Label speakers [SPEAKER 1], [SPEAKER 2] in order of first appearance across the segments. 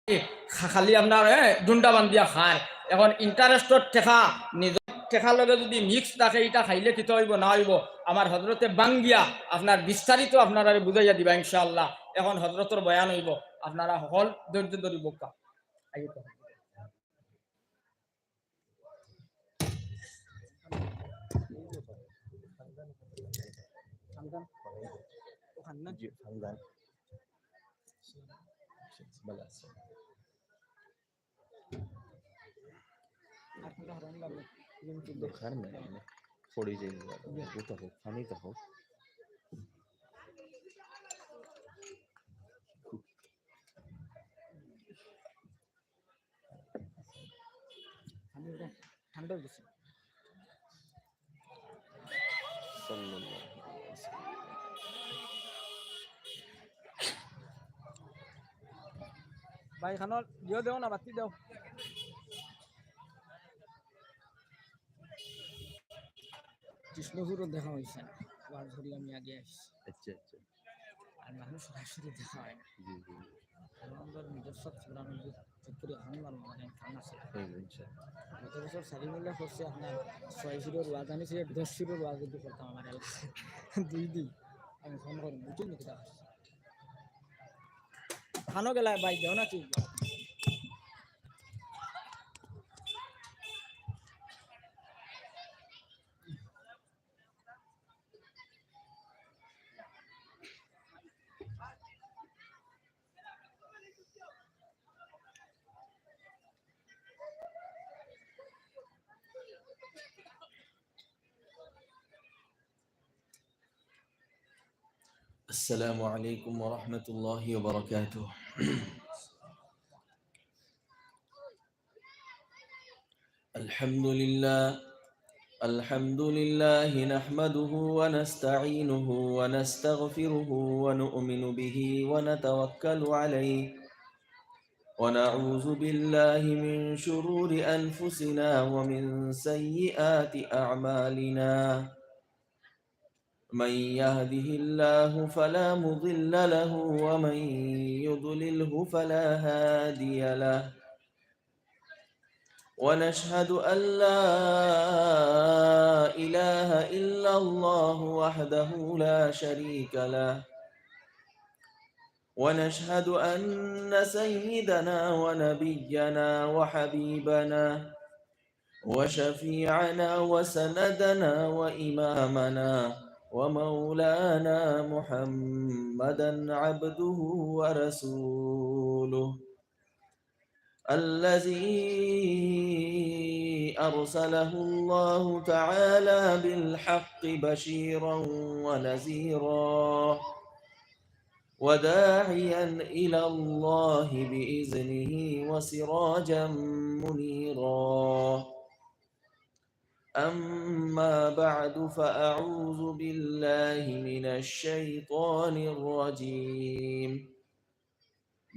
[SPEAKER 1] খালি আপনার ডুন্ডা বান্ধিয়া খায়। এখন ইন্টারেস্টর টেকা নিজের টেকার লগে যদি মিক্স থাকে এটা খাইলে কিতে হইব না হইব আমার হজরতে বাঙ্গিয়া আপনার বিস্তারিত আপনারা বুঝাইয়া দিবা ইনশাআল্লাহ। এখন হজরতর বয়ান হইব, আপনারা হল ধৈর্য ধরিব।
[SPEAKER 2] দরকার নেই পড়ে যাই তো হোক ফানি তো হোক
[SPEAKER 1] ঠান্ডা গেছে ভাই খানো দিও দেও না বাতি দেও। কৃষ্ণপুরও দেখা হয়েছে না, ওয়াজ ধরি আমি আগে আসছি।
[SPEAKER 2] আচ্ছা আচ্ছা
[SPEAKER 1] আর মানুষ সরাসরি দেখা হয় না।
[SPEAKER 2] জি জি
[SPEAKER 1] আমাদের নিজস্ব পুরানো চত্বরে এখন মানে খান আছে।
[SPEAKER 2] ইনশাআল্লাহ
[SPEAKER 1] গত বছর সারিমুল্লা করছে আপনার 6-0 ওয়াজ আনিছে, 10-0 ওয়াজ যদি করতাম আমার এলাকায় 2 দিন আমি ফোন করি বুঝুন নাকি দেখা খানো গেলা ভাই দেও না ঠিক।
[SPEAKER 2] السلام عليكم ورحمة الله وبركاته. الحمد لله نحمده ونستعينه ونستغفره ونؤمن به ونتوكل عليه ونعوذ بالله من شرور أنفسنا ومن سيئات أعمالنا. من يهده الله فلا مضل له ومن يضلله فلا هادي له. ونشهد أن لا إله إلا الله وحده لا شريك له. ونشهد أن سيدنا ونبينا وحبيبنا وشفيعنا وسندنا وإمامنا ومولانا محمدا عبده ورسوله الذي أرسله الله تعالى بالحق بشيرا ونذيرا وداعيا إلى الله بإذنه وسراجا منيرا. أما بعد فأعوذ بالله من الشيطان الرجيم.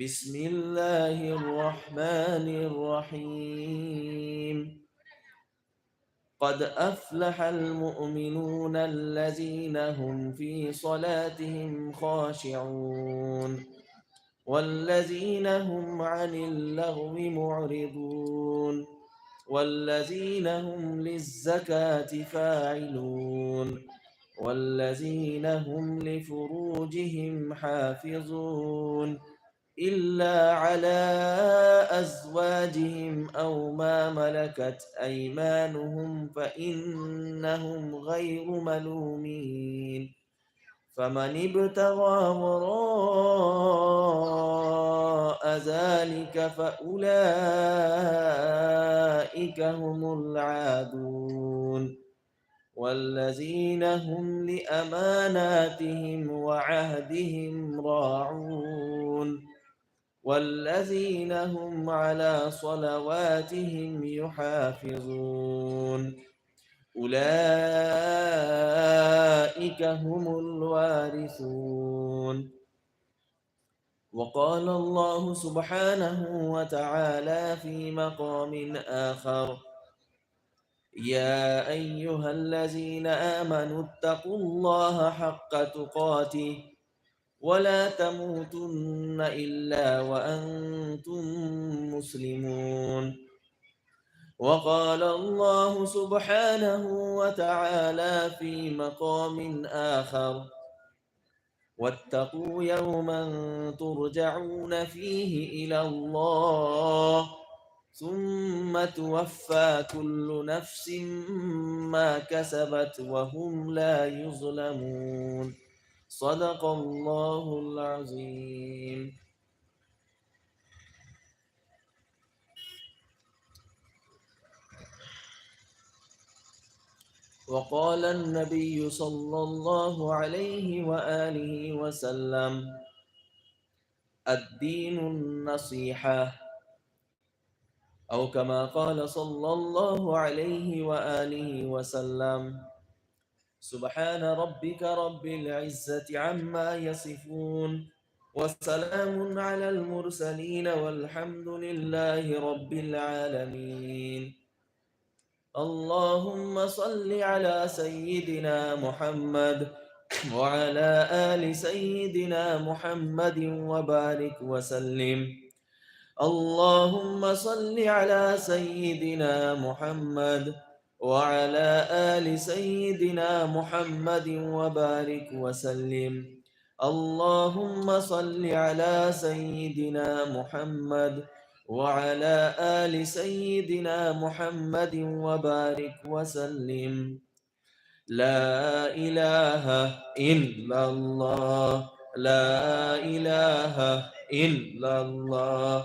[SPEAKER 2] بسم الله الرحمن الرحيم. قد أفلح المؤمنون الذين هم في صلاتهم خاشعون والذين هم عن اللغو معرضون والذين هم للزكاة فاعلون والذين هم لفروجهم حافظون إلا على أزواجهم أو ما ملكت أيمانهم فإنهم غير ملومين. فمن ابتغى وراء ذلك فأولئك هم العادون والذين هم لأماناتهم وعهدهم راعون والذين هم على صلواتهم يحافظون أولئك هم الوارثون. وقال الله سبحانه وتعالى في مقام آخر: يا أيها الذين آمنوا اتقوا الله حق تقاته ولا تموتن إلا وأنتم مسلمون. وقال الله سبحانه وتعالى في مقام آخر: واتقوا يوما ترجعون فيه إلى الله ثم توفى كل نفس ما كسبت وهم لا يظلمون. صدق الله العظيم. وقال النبي صلى الله عليه وآله وسلم: الدين النصيحة، أو كما قال صلى الله عليه وآله وسلم: سبحان ربك رب العزة عما يصفون وسلام على المرسلين والحمد لله رب العالمين. اللهم صل على سيدنا محمد وعلى آل سيدنا محمد وبارك وسلم. اللهم صل على سيدنا محمد وعلى آل سيدنا محمد وبارك وسلم. اللهم صل على سيدنا محمد وعلى آل سيدنا محمد وبارك وسلم. لا إله إلا الله، لا إله إلا الله،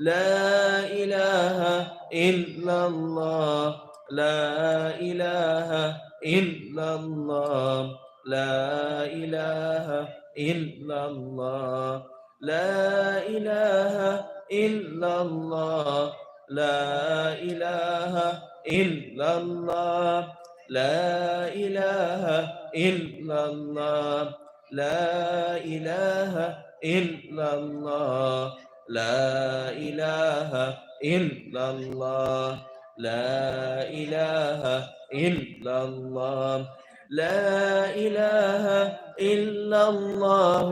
[SPEAKER 2] لا إله إلا الله، لا إله إلا الله، لا إله إلا الله، لا إله إلا الله، لا إله إلا الله، لا إله إلا الله، لا إله إلا الله، لا إله إلا الله، لا إله إلا الله، لا إله إلا الله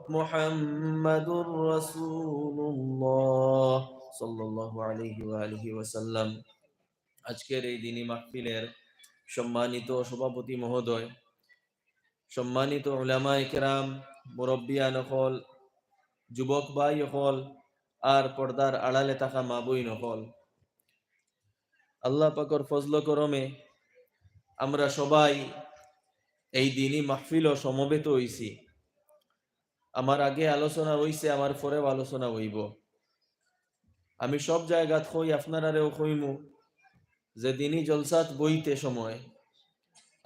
[SPEAKER 2] محمد رسول الله صلى الله عليه وآله وسلم। আজকের এই দিনী মাহফিলের সম্মানিত সভাপতি মহোদয়, সম্মানিত উলামায়ে কেরাম, মুরব্বিয়ান হল, যুবক ভাই হল, আর পর্দার আড়ালে থাকা মা বোন হল, আল্লাহ পাকের ফজল করমে আমরা সবাই এই দিনই মাহফিল ও সমবেত হইছি। আমার আগে আলোচনা হইছে, আমার পরেও আলোচনা হইব। আমি সব জায়গাত কই, আপনারারেও কইমু যে দিনই জলসাত বইতে সময়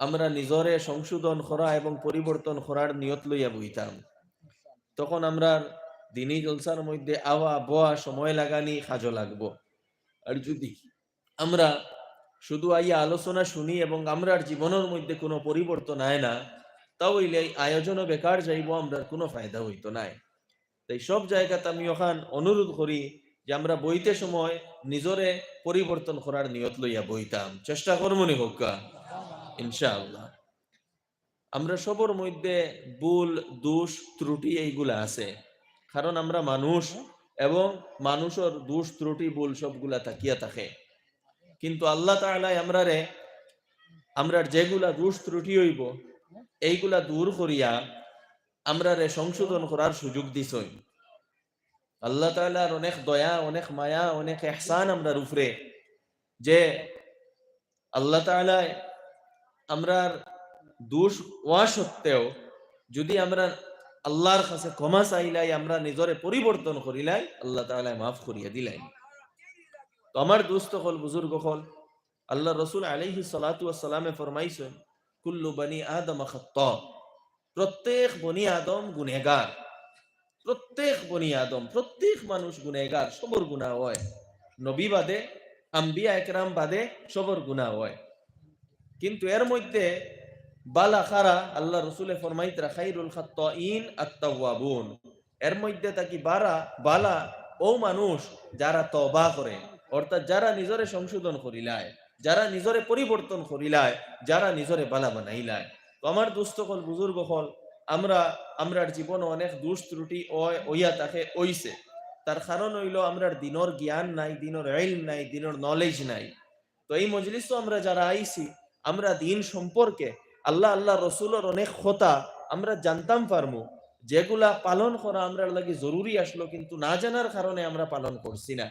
[SPEAKER 2] আমরা নিজরে সংশোধন করা এবং পরিবর্তন করার নিয়ত লইয়া বইতাম। তখন আমরা দিনই জলসার মধ্যে আওয়া বোয়া সময় লাগানি কাজও লাগবো। আর যদি আমরা শুধু আইয়া আলোচনা শুনি এবং আমরার জীবনের মধ্যে কোনো পরিবর্তন আয় না, তাহলে আয়োজনও বেকার যাইব, আমরা কোনো ফায়দা হইতো নাই। তাই সব জায়গাতে আমি ওখান অনুরোধ করি যে আমরা বইতে সময় নিজরে পরিবর্তন করার নিয়ত লইয়া বইতাম, চেষ্টা করবো নি হোক ইনশাআল্লাহ। আমরা সবর মধ্যে ভুল দোষ ত্রুটি এইগুলা আছে, কারণ আমরা মানুষ এবং মানুষের দোষ ত্রুটি ভুল সবগুলা তাকিয়া থাকে। কিন্তু আল্লাহ তাআলা আমরার যেগুলা দোষ ত্রুটি হইব এইগুলা দূর করিয়া আমরারে সংশোধন করার সুযোগ দিছই। আল্লাহ তাআলার অনেক দয়া, অনেক মায়া, অনেক ইহসান আমরার উপরে, যে আল্লাহ তাআলা আমরার দোষ ওয়া সত্ত্বেও যদি আমরা আল্লাহর কাছে ক্ষমা চাইলাই, আমরা নিজরে পরিবর্তন করিলাই, আল্লাহ তাআলা মাফ করিয়া দিলাই। তো আমার দোস্ত হল, বুজুর্গ হল, আল্লাহ রসুল আলাইহিস সালাতু ওয়াস সালামে ফরমাইছেন, কুল্লু বনি আদম খাত্তা, প্রত্যেক বনি আদম গুনেহগার, প্রত্যেক বনি আদম, প্রত্যেক মানুষ গুনেহগার, সবর গুনাহ হয়। নবী বাদে, আম্বিয়া একরাম বাদে সবর গুনাহ হয়। কিন্তু এর মধ্যে বালা খারা আল্লাহ রসুলে ফরমাইতরা খাইরুল খাত্তাইন আত-তাওয়াবুন, এর মধ্যে তাকি বালা ও মানুষ যারা তওবা করে, অর্থাৎ যারা নিজরে সংশোধন করিলায়, যারা নিজরে পরিবর্তন করিলায়, যারা নিজরে বালা বানাইলায়। তো আমার দুস্থ হল, বুজুর্গ হল, আমরার জীবনে অনেক দোষ ত্রুটি ওইয়া তাকে ওইছে, তার কারণ হইল আমরার দিনের জ্ঞান নাই, দিনের ইলম নাই, দিনের নলেজ নাই। তো এই মজলিসও আমরা যারা আইছি, আমরা দিন সম্পর্কে আল্লাহ আল্লাহ রসুলের অনেক কথা আমরা জানতাম পারমু, যেগুলা পালন করা আমরা লাগি জরুরি আসলো, কিন্তু না জানার কারণে আমরা পালন করছি না।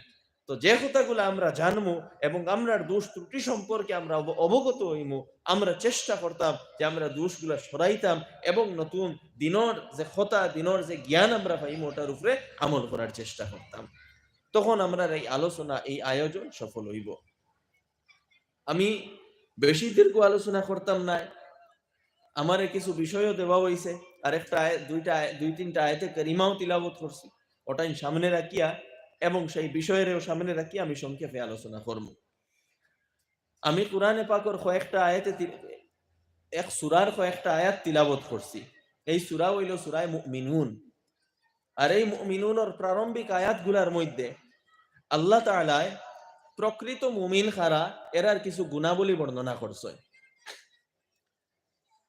[SPEAKER 2] তো যে কথাগুলো আমরা জানবো এবং আমরার দোষ ত্রুটি সম্পর্কে আমরা অবগত হইমু, আমরা চেষ্টা করতাম যে আমরা দোষগুলা সরাইতাম এবং নতুন দিনের যে কথা, দিনের যে জ্ঞান আমরা পাইমু ওটার উপরে আমল করার চেষ্টা করতাম। তখন আমরা এই আলোচনা, এই আয়োজন সফল হইব। আমি বেশি দীর্ঘ আলোচনা করতাম না, আমারে কিছু বিষয়ও দেওয়া হয়েছে, আর একটা দুই তিনটা আয়াতে কারিমাও তিলাবত করছি, ওটাই সামনে রাখিয়া এবং সেই বিষয়েরও সামনে রাখিয়া আমি সংক্ষেপে আলোচনা করব। আমি কোরআনে পাকের কয়েকটা আয়াতে, এক সূরার কয়েকটা আয়াত তিলাবত করছি। এই সূরা হইল সূরা মুমিনুন। আর এই মুমিনুনের প্রারম্ভিক আয়াতগুলার মধ্যে আল্লাহ তাআলা প্রকৃত মুমিন খারা এরার কিছু গুণাবলী বর্ণনা করছে।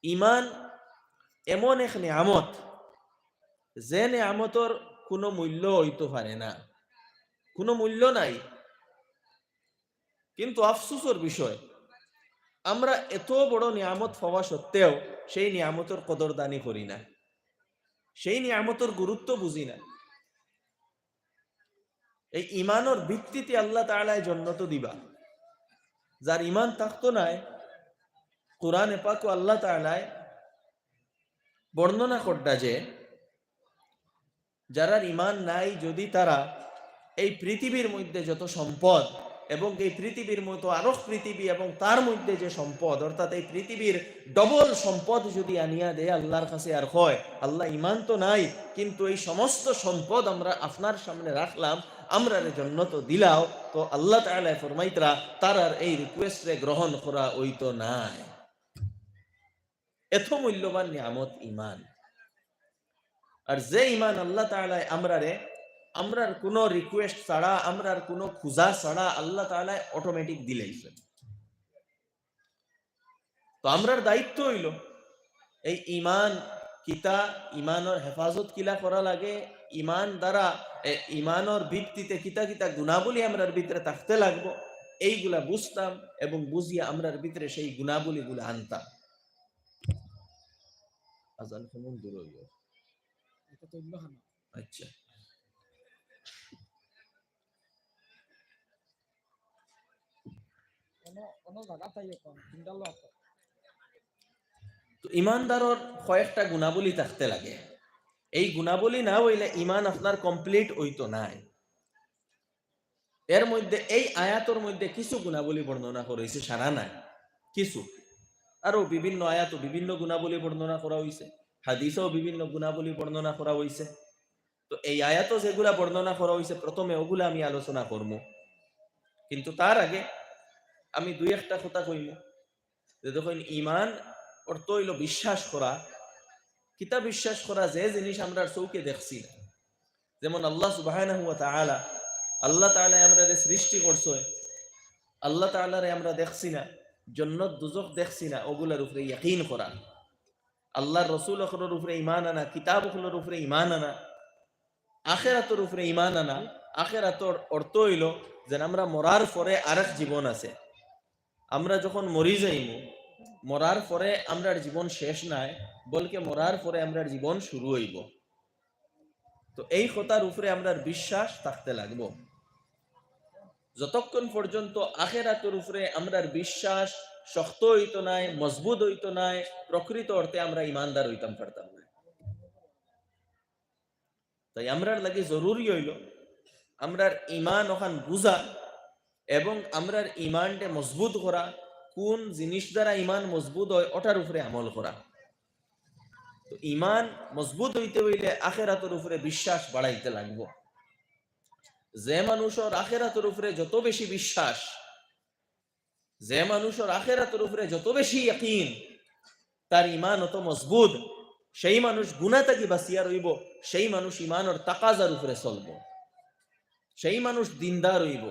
[SPEAKER 2] ইমান এমন এক নিয়ামত, যে নিয়ামতর কোনো মূল্য হইতে পারে না, কোনো মূল্য নাই। কিন্তু আফসোসের বিষয়, আমরা এত বড় নিয়ামত পাওয়া সত্ত্বেও সেই নিয়ামতের কদরদানি করি না, সেই নিয়ামতের গুরুত্ব বুঝি না। এই ইমানের ভিত্তিতে আল্লাহ তাআলা জান্নাত দিবা, যার ইমান থাকতো নাই, কোরআনে পাক আল্লাহ তাআলা বর্ণনা করটা যে যারা ইমান নাই, যদি তারা এই পৃথিবীর মধ্যে যত সম্পদ এবং এই পৃথিবীর মতো আরো পৃথিবী এবং তার মধ্যে যে সম্পদ, অর্থাৎ এই পৃথিবীর ডবল সম্পদ যদি আনিয়া দেয় আল্লাহর কাছে, আর হয় আল্লাহ ইমান তো নাই কিন্তু এই সমস্ত সম্পদ আমরা আপনার সামনে রাখলাম, আমরা জান্নাত দিলাও, তো আল্লাহ তাআলা ফরমাইতরা তার আর এই রিকোয়েস্টে গ্রহণ করা হইতো নাই। এত মূল্যবান নিয়ামত ইমান। আর যে ইমান আল্লাহ তাআলা আমরার কোনো রিকোয়েস্ট ছাড়া, আমরার কোনো খুঁজা ছাড়া আল্লাহ তাআলা অটোমেটিক দিলেইছেন। তো আমরার দায়িত্ব হইল এই ইমান কিতা, ইমানের হেফাজত কিলা করা লাগে, ইমান দ্বারা ইমানের ভিত্তিতে কিতা কিতা গুণাবলী আমরার ভিতরে থাকতে লাগবো, এইগুলা বুঝতাম এবং বুঝিয়ে আমরার ভিতরে সেই গুণাবলী গুলা আনতাম। আজান কেমন দূর হইল? আচ্ছা, তো ইমানদারর কয়েকটা গুণাবলী থাকতে লাগে। এই গুণাবলী না হইলে ইমান আপনার কমপ্লিট হইতো নাই। এর মধ্যে এই আয়াতের মধ্যে কিছু গুণাবলী বর্ণনা করা হয়েছে, সারা নাই, কিছু আরো বিভিন্ন আয়াত বিভিন্ন গুণাবলী বর্ণনা করা হয়েছে, হাদিসেও বিভিন্ন গুণাবলী বর্ণনা করা হয়েছে। তো এই আয়াতও যেগুলা বর্ণনা করা হয়েছে প্রথমে ওগুলা আমি আলোচনা করবো, কিন্তু তার আগে আমি দুই একটা কথা কইব। যে দেখুন, ইমান অর্থ হইল বিশ্বাস করা। কিতা বিশ্বাস করা? যে জিনিস আমরা চৌকে দেখছি না, যেমন আল্লাহ সুবহানাহু ওয়া তাআলা, আল্লাহ তাআলা আমাদের সৃষ্টি করছে, আল্লাহ তাআলারে আমরা দেখছি না, জান্নাত দুজখ দেখছি না, ওগুলার উপরে ইয়াকিন করা। আল্লাহর রাসূল হলোর উপরে ঈমান আনা, কিতাব হলোর উপরে ঈমান আনা, আখিরাতের উপরে ঈমান আনা। আখিরাতের অর্থ হইল যে আমরা মরার পরে আরেক জীবন আছে, আমরা যখন মরি যাইমু, মরার পরে আমরার জীবন শেষ নাই, বলকে মরার পরে আমরার জীবন শুরু হইব। তো এই কথার উপরে আমরার বিশ্বাস থাকতে লাগবো। যতক্ষণ পর্যন্ত আখিরাতের উপরে আমরার বিশ্বাস শক্ত হইতো নাই, মজবুত হইতো নাই, প্রকৃত অর্থে আমরা ইমানদার হইতাম পারতাম না। তাই আমরার লাগে জরুরি হইল আমরার ইমান ওখান বুঝা এবং আমরার ইমানটা মজবুত করা। কোন জিনিস দ্বারা ইমান মজবুত হয় ওটার উপরে আমল করা। তো ইমান মজবুত হইতে হইলে আখিরাতের উপরে বিশ্বাস বাড়াইতে লাগবো। যে মানুষের আখিরাতের উপরে যত বেশি বিশ্বাস, যে মানুষের আখিরাতের উপরে যত বেশি ইয়াকিন, তার ইমান অত মজবুত, সেই মানুষ গুনাহ থেকে বাঁচিয়া রইব, সেই মানুষ ইমানের তাকাজার উপরে চলব, সেই মানুষ দিনদার হইব।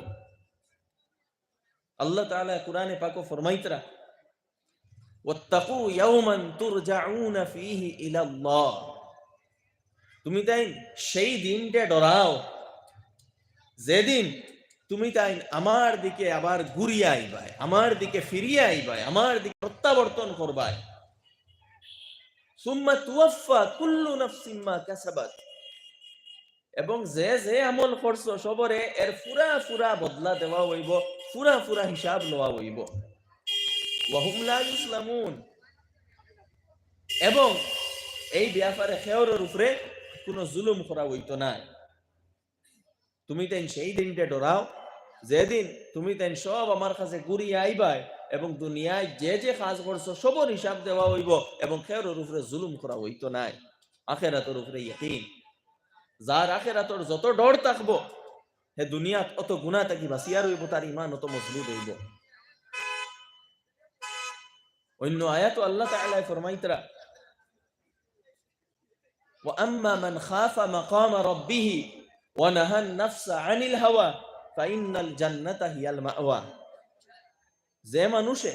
[SPEAKER 2] আল্লাহ তাআলা কুরআনে পাকে ফরমাইতরা, ওয়াত্তাকু ইয়াওমান তুরজাউনা ফীহি ইলাল্লাহ, তুমি তাই সেই দিনটা ডরাও যেদিন তুমি তাই আমার দিকে আবার ঘুরিয়ে আইবাই, আমার দিকে ফিরিয়ে আইবাই, আমার দিকে প্রত্যাবর্তন করবাই, সুম্মা তুওয়াফা কুল্লু নাফসিন মা কাসাবাত, এবং যে যে আমল করছো সবরে এর পুরা পুরা বদলা দেওয়া হইব, পুরা পুরা হিসাব লওয়া হইব। ওয়া হুম লা ইউসলামুন, এবং এই ব্যাপারে খেয়রের উপরে কোনো জুলুম করা হইতো না। তুমি তেন সেই দিনটা ডরাও যেদিন তুমি তেন সব আমার কাছে ঘুরিয়ে আইবাই, এবং দুনিয়ায় যে যে কাজ করছো সবর হিসাব দেওয়া হইব, এবং খেয়রের উপরে জুলুম করা হইতো না। আখিরাতের উপরে ইয়াকিন, যার আখিরাতের যত ডর থাকবো হে দুনিয়াত অত গুনাহ থাকি বাঁচিয়া রইব, তার ঈমান অত মজবুত হইব। অন্য আয়াত আল্লাহ তাআলা ফরমাইতরা, ওয়া আম্মা মান খাফা মাকামা রাব্বিহি ওয়া নাহান নাফসা আনিল হাওয়া ফাইন্নাল জান্নাতা হিয়াল মাওয়া। যে মানুষে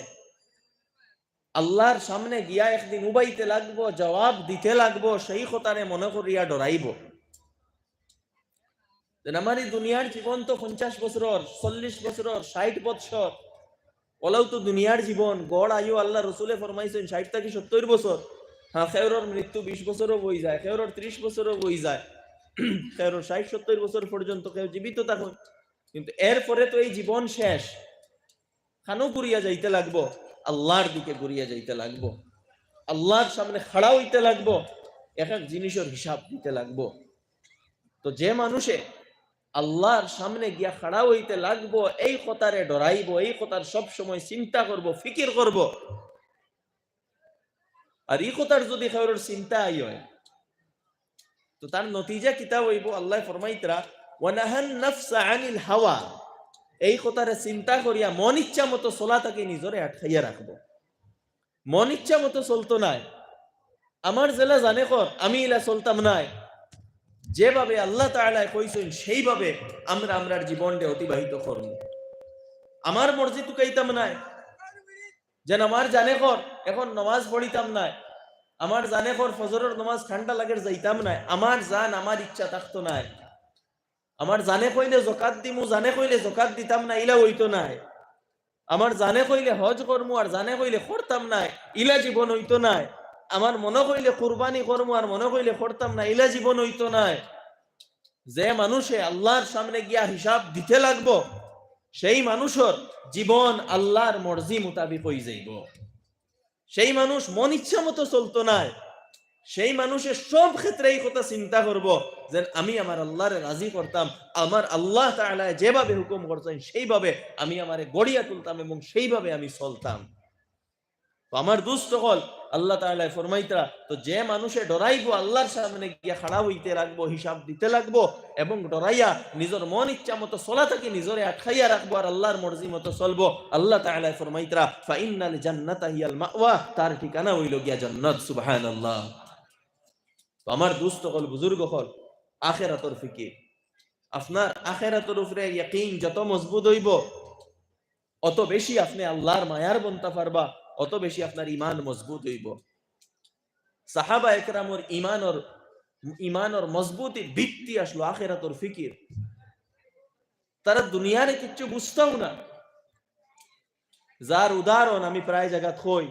[SPEAKER 2] আল্লাহর সামনে গিয়া একদিন উবাইতে লাগবো, জবাব দিতে লাগবো, সেই কথারে মনে করিয়া ডরাইব। আমার এই দুনিয়ার জীবন তো 50 বছর, 40 বছর, 60 বছর, ওলাও তো দুনিয়ার জীবন। গড় আয়ু আল্লাহ রসুলে ফরমাইছেন 60 থেকে 70 বছর। হ্যাঁ, খেয়রর মৃত্যু 20 বছরও বই যায়, খেয়রর 30 বছরও বই যায়, খেয়রর 60-70 বছর পর্যন্ত কেউ জীবিত থাকুন, কিন্তু এরপরে তো এই জীবন শেষ। খানো ঘুরিয়া যাইতে লাগবো, আল্লাহর দিকে ঘুরিয়া যাইতে লাগবো, আল্লাহর সামনে খাড়া হইতে লাগবো, এক এক জিনিসের হিসাব দিতে লাগবো। তো যে মানুষে আল্লাহর সামনে গিয়া খাড়া হইতে লাগবো, এই কথারে ডরাইব, এই কথার সব সময় চিন্তা করব, ফিকির করব, আর এই কথার যদি কারোর চিন্তা আই হয় তো তার নতিজা কিতাব হইব। আল্লাহ ফরমাইতরা, ওয়া নাহান নাফসা আনিল হাওয়া, এই কথারে চিন্তা করিয়া মন ইচ্ছা মতো চলাটাকে নিজরে আটকাইয়া রাখবো। মন ইচ্ছা মতো চলতো নাই, আমার জেলা জানে কর, আমি ইলা চলতাম নাই। যেভাবে আল্লাহ তাআলা কইছেন সেইভাবে আমরা আমরার জীবনটা অতিবাহিত করব। আমার মর্জি টুকাইতাম নাই, যেন আমার জানে কর এখন নামাজ পড়িতাম নাই, আমার জানে কর ফজরের নামাজ ঠান্ডা লাগের যাইতাম নাই, আমার জান আমার ইচ্ছা থাকতো নাই, আমার জানে কইলে যাকাত দিমু, জানে কইলে যাকাত দিতাম না, ইলা হইতো নাই, আমার জানে কইলে হজ করমু আর জানে কইলে করতাম নাই, ইলা জীবন হইতো নাই, আমার মনে কইলে কুরবানি করমু আর মনে কইলে করতাম না, ইলা জীবন হইতো নাই। যে মানুষে আল্লাহর সামনে গিয়া হিসাব দিতে লাগবো, সেই মানুষের জীবন আল্লাহর মর্জি মোতাবিক হয়ে যাইব। সেই মানুষ মন ইচ্ছা মতো চলতো না, সেই মানুষের সব ক্ষেত্রে এই কথা চিন্তা করব যে আমি আমার আল্লাহরে রাজি করতাম, আমার আল্লাহ তাআলা যেভাবে হুকুম করতেন সেইভাবে আমি আমারে গড়িয়া তুলতাম এবং সেইভাবে আমি চলতাম। তো আমার দুস্থ হল আল্লাহ তাআলা ফরমাইতরা, তো যে মানুষে ডরাইবো, আল্লাহর সামনে গিয়া খাড়া হইতে লাগবো, হিসাব দিতে লাগবো, এবং ডরাইয়া নিজের মন ইচ্ছা মতো চলা থেকে নিজরে আটকাইয়া রাখবো আর আল্লাহর মর্জি মতো চলবো, আল্লাহ তাআলা ফরমাইতরা ফাইন্নাল জান্নাতা হিয়াল মাওয়া, তার ঠিকানা হইল গিয়া জান্নাত। সুবহানাল্লাহ। তো আমার দুস্থ হল, বুজুর্গ হল, আখিরাতের ফিকির। আপনার আখিরাতের উপরে ইয়াকিন যত মজবুত হইব, অত বেশি আপনি আল্লাহর মায়ার বনতে পারবা, অত বেশি আপনার ইমান মজবুত হইব। সাহাবা একরামর ইমানর মজবুতি ভিত্তি আসলো আখিরাতের ফিকির। তারা দুনিয়ার কিছু বুঝতাও না। যার উদাহরণ আমি প্রায় জায়গা কই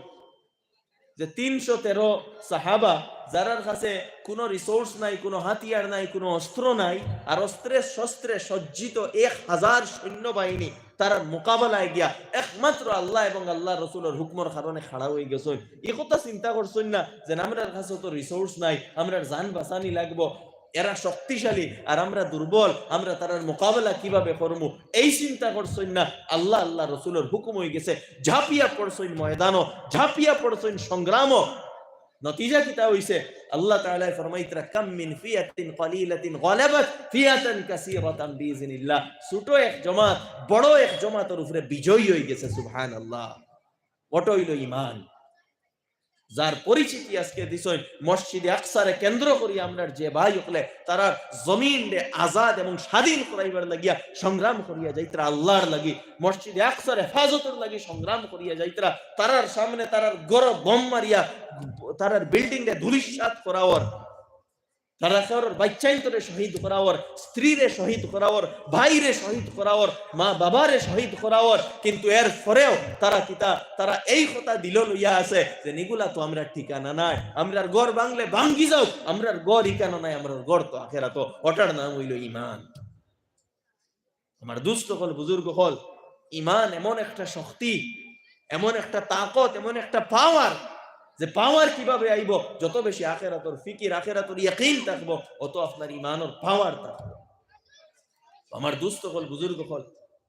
[SPEAKER 2] যে 313 সাহাবা, যারার কাছে কোনো রিসোর্স নাই, কোনো হাতিয়ার নাই, কোনো অস্ত্র নাই, আর অস্ত্রে শস্ত্রে সজ্জিত 1000 সৈন্যবাহিনী, তার মোকাবেলায় গিয়া একমাত্র আল্লাহ এবং আল্লাহ রসুলের হুকমর কারণে খাড়া হয়ে গেছেন। এই কথা চিন্তা করছেন না যে আমরার কাছে তো রিসোর্স নাই, আমরা জান বাঁচানি লাগবো, এরা শক্তিশালী আর আমরা দুর্বল, আমরা তার মোকাবেলা কিভাবে করবো, এই চিন্তা করছেন না। আল্লাহ আল্লাহ রসুলের হুকুম হয়ে গেছে, ঝাঁপিয়া পড়ছেন ময়দানও, ঝাঁপিয়া পড়ছেন সংগ্রামও। নতিজা কিতা হইছে, আল্লাহ তাআলা ফরমাইতরা কাম মিন ফিয়াতিন কলিলাতিন গালাবাত ফিয়াতান কাসীরাতান বিইজনিল্লাহ, ছোট এক জামাত বড় এক জামাতের উপরে বিজয়ী হয়ে গেছে। সুবহানাল্লাহ। ওটা হইল ঈমান, যার পরিচিতি আজকে দিছেন মসজিদে আকসারে কেন্দ্র করি আমরা যে ভাই হলে তারা জমিন রে আজাদ এবং স্বাধীন করাইবার লাগিয়া সংগ্রাম করিয়া যাইতরা, আল্লাহর লাগি মসজিদে আকসার হেফাজতের লাগি সংগ্রাম করিয়া যাইতরা, তারার সামনে তারার গড় বম মারিয়া তারার বিল্ডিং রে ধুলিসাৎ করাওয়ার তারা কারোর বাচ্চাইন্তরে শহীদ করাওয়ার, স্ত্রীরে শহীদ করাওয়ার, ভাইরে শহীদ করাওয়ার, মা বাবারে শহীদ করাওয়ার, কিন্তু এর পরেও তারা এই কথা দিল লইয়া আছে যে নিগুলা তো আমরা ঠিকানা নাই, আমরার গড় বাংলে ভাঙ্গি যাও, আমরার গড় ইকানো নাই, আমরার গড় তো আখেরা তো, ওটার নাম হইল ইমান। আমার দুস্থ হল, বুজুর্গ হল, ইমান এমন একটা শক্তি, এমন একটা তাকত, এমন একটা পাওয়ার, যে পাওয়ার কিভাবে আইব, যত বেশি আখিরাতের ফিকির, আখিরাতের ইয়াকিন থাকবো, অত আপনার ইমানের পাওয়ার থাকবে। আমার দুস্থ হল, বুজুর্গ হল,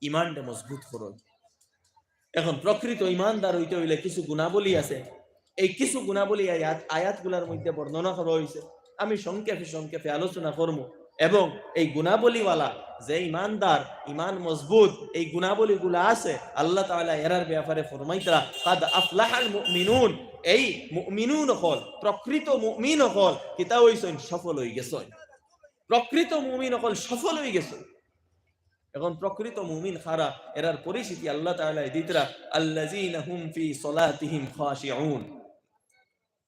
[SPEAKER 2] ইমানটা মজবুত করুন। এখন প্রকৃত ইমানদার হইতে হইলে কিছু গুণাবলী আছে। এই কিছু গুণাবলী আয়াতগুলোর মধ্যে বর্ণনা করা হয়েছে। আমি সংক্ষেপে আলোচনা করব। এবং এই গুণাবলীওয়ালা যে ইমানদার, ইমান মজবুত, এই গুণাবলীগুলা আছে, আল্লাহ তাআলা এরার ব্যাপারে ফরমাইতরা কাদ আফলাহাল মুমিনুন, এই মুমিনুন হল, প্রকৃত মুমিন হল কিতা হইছেন, সফল হয়ে গেছেন। প্রকৃত মুমিন হল সফল হয়ে গেছে। এখন প্রকৃত মুমিন খারা, এরার পরিচিতি আল্লাহ তাআলা দিতরা আল্লাযীনা হুম ফি সলাতিহিম খাশিউন।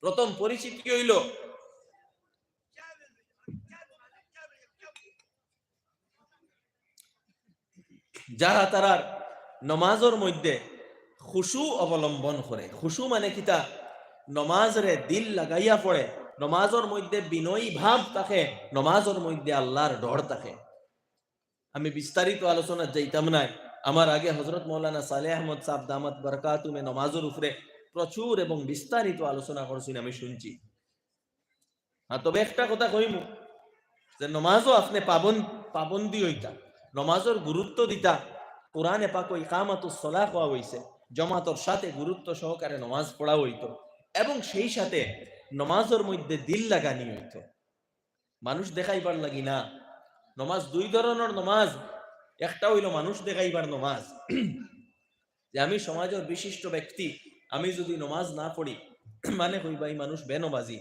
[SPEAKER 2] প্রথম পরিচিতি হইল যারা তারার নমাজের মধ্যে খুশু অবলম্বন করে। খুশু মানে কিতা, নমাজরে দিল লাগাইয়া পড়ে, নমাজের মধ্যে বিনয়ী ভাব থাকে, নমাজের মধ্যে আল্লাহর ডর থাকে। আমি বিস্তারিত আলোচনা যাইতাম না। আমার আগে হযরত মাওলানা সালেহ আহমদ সাহেব দামাত বরকাতুমে নমাজের উপরে প্রচুর এবং বিস্তারিত আলোচনা করছেন, আমি শুনছি। তবে একটা কথা কইমু যে নমাজও আপনি পাবন্দি হইতা, নমাজের গুরুত্ব দিতা। কোরআনে পাক ইকামাতুস সালাহ কোয়া হইছে, জামাতের সাথে গুরুত্ব সহকারে নমাজ পড়া হইতো, এবং সেই সাথে নমাজের মধ্যে দিল লাগানি হইতো। মানুষ দেখাইবার লাগি না। নমাজ দুই ধরনের নমাজ। একটা হইল মানুষ দেখাইবার নমাজ, যে আমি সমাজের বিশিষ্ট ব্যক্তি, আমি যদি নমাজ না পড়ি মানে কইবা এই মানুষ বেনমাজি,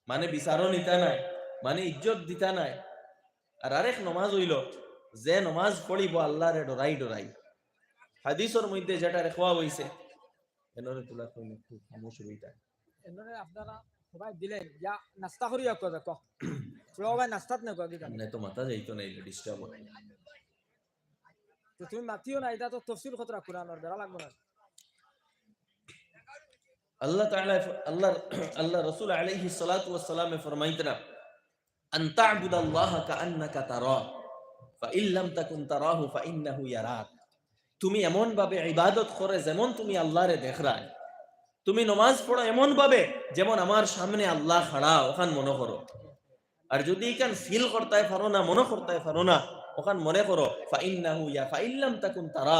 [SPEAKER 2] মানে বিচারও নিতা নাই, মানে ইজ্জত দিতা নাই। আর আরেক নমাজ হইল যে নমাজ পড়িব আল্লাহরে ডরাই ডরাই। হাদিসের মধ্যে যেটা রেখা হইছে, এনরে তুলা কইলে খুব খামোশ হইতা,
[SPEAKER 1] এনরে আপনারা সবাই দিলেন ইয়া নাস্তা করিয়া কো দেখো সবাই নাস্তাত না কো দিতা
[SPEAKER 2] না তো মাথা যাইতো না, এটা ডিস্টার্ব হয়।
[SPEAKER 1] তো তুমি মাতিও না, এটা তো তাফসীর খতরা কোরআনের বেড়া লাগবে না।
[SPEAKER 2] আল্লাহ তাআলা আল্লাহ রাসূল আলাইহিস সালাতু ওয়াস সালাম ফরমাইতরা আন তা'বুদাল্লাহা কাআন্নাকা তারা ফা ইন লাম তাকুন তারাহু ফা ইন্নাহু ইয়ারাক। তুমি এমন ভাবে ইবাদত করে যেমন তুমি আল্লাহরে দেখরায়। তুমি নামাজ পড়ো এমন ভাবে যেমন আমার সামনে আল্লাহ খাড়া, ওখান মনে করো। আর যদি এখান ফিল করতে পারো না, মনে করতে পারো না, ওখান মনে করো ফা ইন্নাহু ইয়া ফা ইন লাম তাকুন তারা,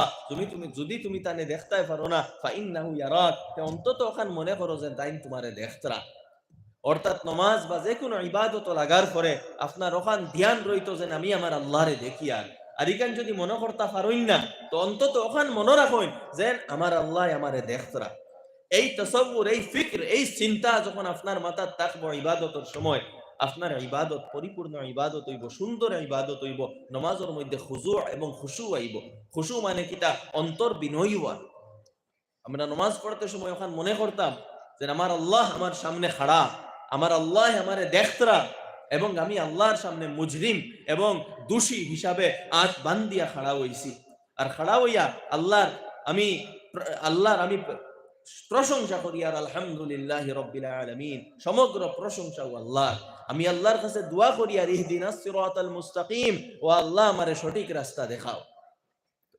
[SPEAKER 2] যদি তুমি তানে দেখতে পারো না, ফা ইন্নাহু ইয়ারাক, অন্তত ওখান মনে করো যে তাই তোমারে দেখতরা। অর্থাৎ নমাজ বা যে কোনো ইবাদত লাগার পরে আপনার ওখান ধ্যান রইতো যে আমি আমার আল্লাহরে দেখি। আর ইখান যদি মনে করতে পারইন না, তো অন্তত ওখান মনে রাখুন যে আমার আল্লাহ আমারে দেখতরা। এই তাসাউর, এই ফিক্র, এই চিন্তা যখন আপনার মাথার থাকবো ইবাদতের সময়, আপনার ইবাদত পরিপূর্ণ ইবাদত হইব, সুন্দর ইবাদত হইব। নমাজের মধ্যে খুজু এবং খুশু আইব। খুশু মানে কিটা, অন্তর বিনয়ী হওয়া। আমরা নমাজ পড়তে সময় ওখান মনে করতাম যে আমার আল্লাহ আমার সামনে খাড়া, আমার আল্লাহ আমারে দেখতরা, এবং আমি আল্লাহর সামনে মুজরিম এবং দোষী হিসাবে আঁখ বান্দিয়া খাড়া হইছি। আর খাড়া হইয়া আল্লাহর আমি প্রশংসা করি, আর আলহামদুলিল্লাহি রাব্বিল আলামিন, সমগ্র প্রশংসা আল্লাহর। আমি আল্লাহর কাছে দোয়া করি, আর ইহদিনাস সিরাতাল মুস্তাকিম, ও আল্লাহ আমারে সঠিক রাস্তা দেখাও।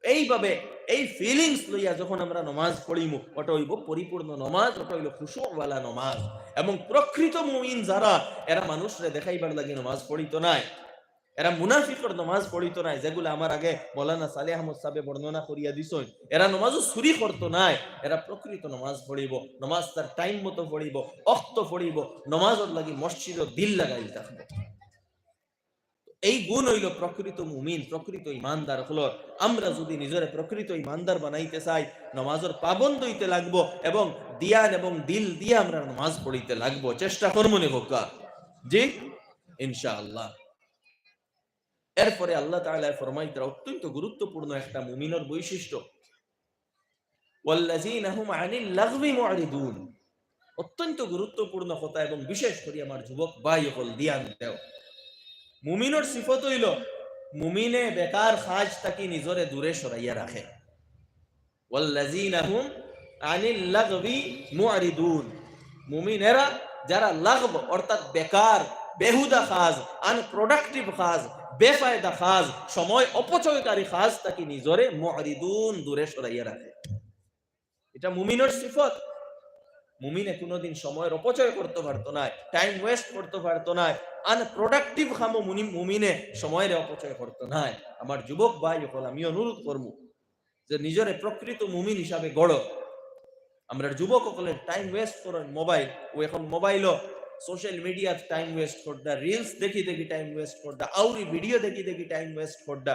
[SPEAKER 2] এইভাবে এই ফিলিংস লইয়া যখন আমরা নমাজ পড়িমু, ওটা হইব পরিপূর্ণ নমাজ, ওটা হইল খুশুওয়ালা নমাজ। এবং প্রকৃত মুমিন যারা, এরা মানুষরে দেখাইবার লাগি নমাজ পড়িত নাই, এরা মুনাফিকর নমাজ পড়িত নাই, যেগুলো আমার আগে মাওলানা সালেহ আহমদ সাহেব বর্ণনা করিয়া দিছেন। এরা নমাজও চুরি করতো নাই, এরা প্রকৃত নমাজ পড়িব, নমাজ তার টাইম মতো পড়িব, অক্ত পড়িব, নমাজের লাগি মসজিদে দিল লাগাই থাকবো। এই গুণ হইল প্রকৃত মুমিন, প্রকৃত ইমানদার হলো। আমরা যদি নিজের প্রকৃত ইমানদার বানাইতে চাই, নামাজের পাবন্দ হইতে লাগবো, এবং দিয়ান এবং দিল দিয়ে আমরা নামাজ পড়িতে লাগবো। চেষ্টা করবো নি হোকা জি, ইনশাআল্লাহ। এরপরে আল্লাহ তাআলা ফরমাইতে অত্যন্ত গুরুত্বপূর্ণ একটা মুমিনের বৈশিষ্ট্য, ওয়াল্লাযীনা হুম আনিল লাগবি মুরিদুন। অত্যন্ত গুরুত্বপূর্ণ কথা, এবং বিশেষ করে আমার যুবক ভাই হল দিয়ান দেও। মুমিনের সিফত হইল মুমিনে বেকার কাজ থাকি নিজরে দূরে সরাইয়া রাখে। ওয়াল্লাযীনা হুম আনিল লাগবি মুআরিদুন, মুমিনেরা যারা লাগব অর্থাৎ বেকার বেহুদা কাজ, আনপ্রোডাক্টিভ কাজ, বেফায়দা কাজ, সময় অপচয়কারী কাজ থাকি নিজরে মুআরিদুন দূরে সরাইয়া রাখে। এটা মুমিনের সিফত। মুমিনে কোনোদিন সময়ের অপচয় করতে পারতো না, টাইম ওয়েস্ট করতে পারতো না, আনপ্রোডাক্টিভ কামও মুমিনে সময়ের অপচয় করতো না। আমার যুবক ভাই হল আমি অনুরোধ করবো যে নিজরে প্রকৃত মুমিন হিসাবে গড়। আমরা যুবক হলে টাইম ওয়েস্ট করেন মোবাইল, ও এখন মোবাইলও সোশ্যাল মিডিয়া টাইম ওয়েস্ট করদা, রিলস দেখি দেখি টাইম ওয়েস্ট করদা, আউরি ভিডিও দেখি দেখি টাইম ওয়েস্ট করদা,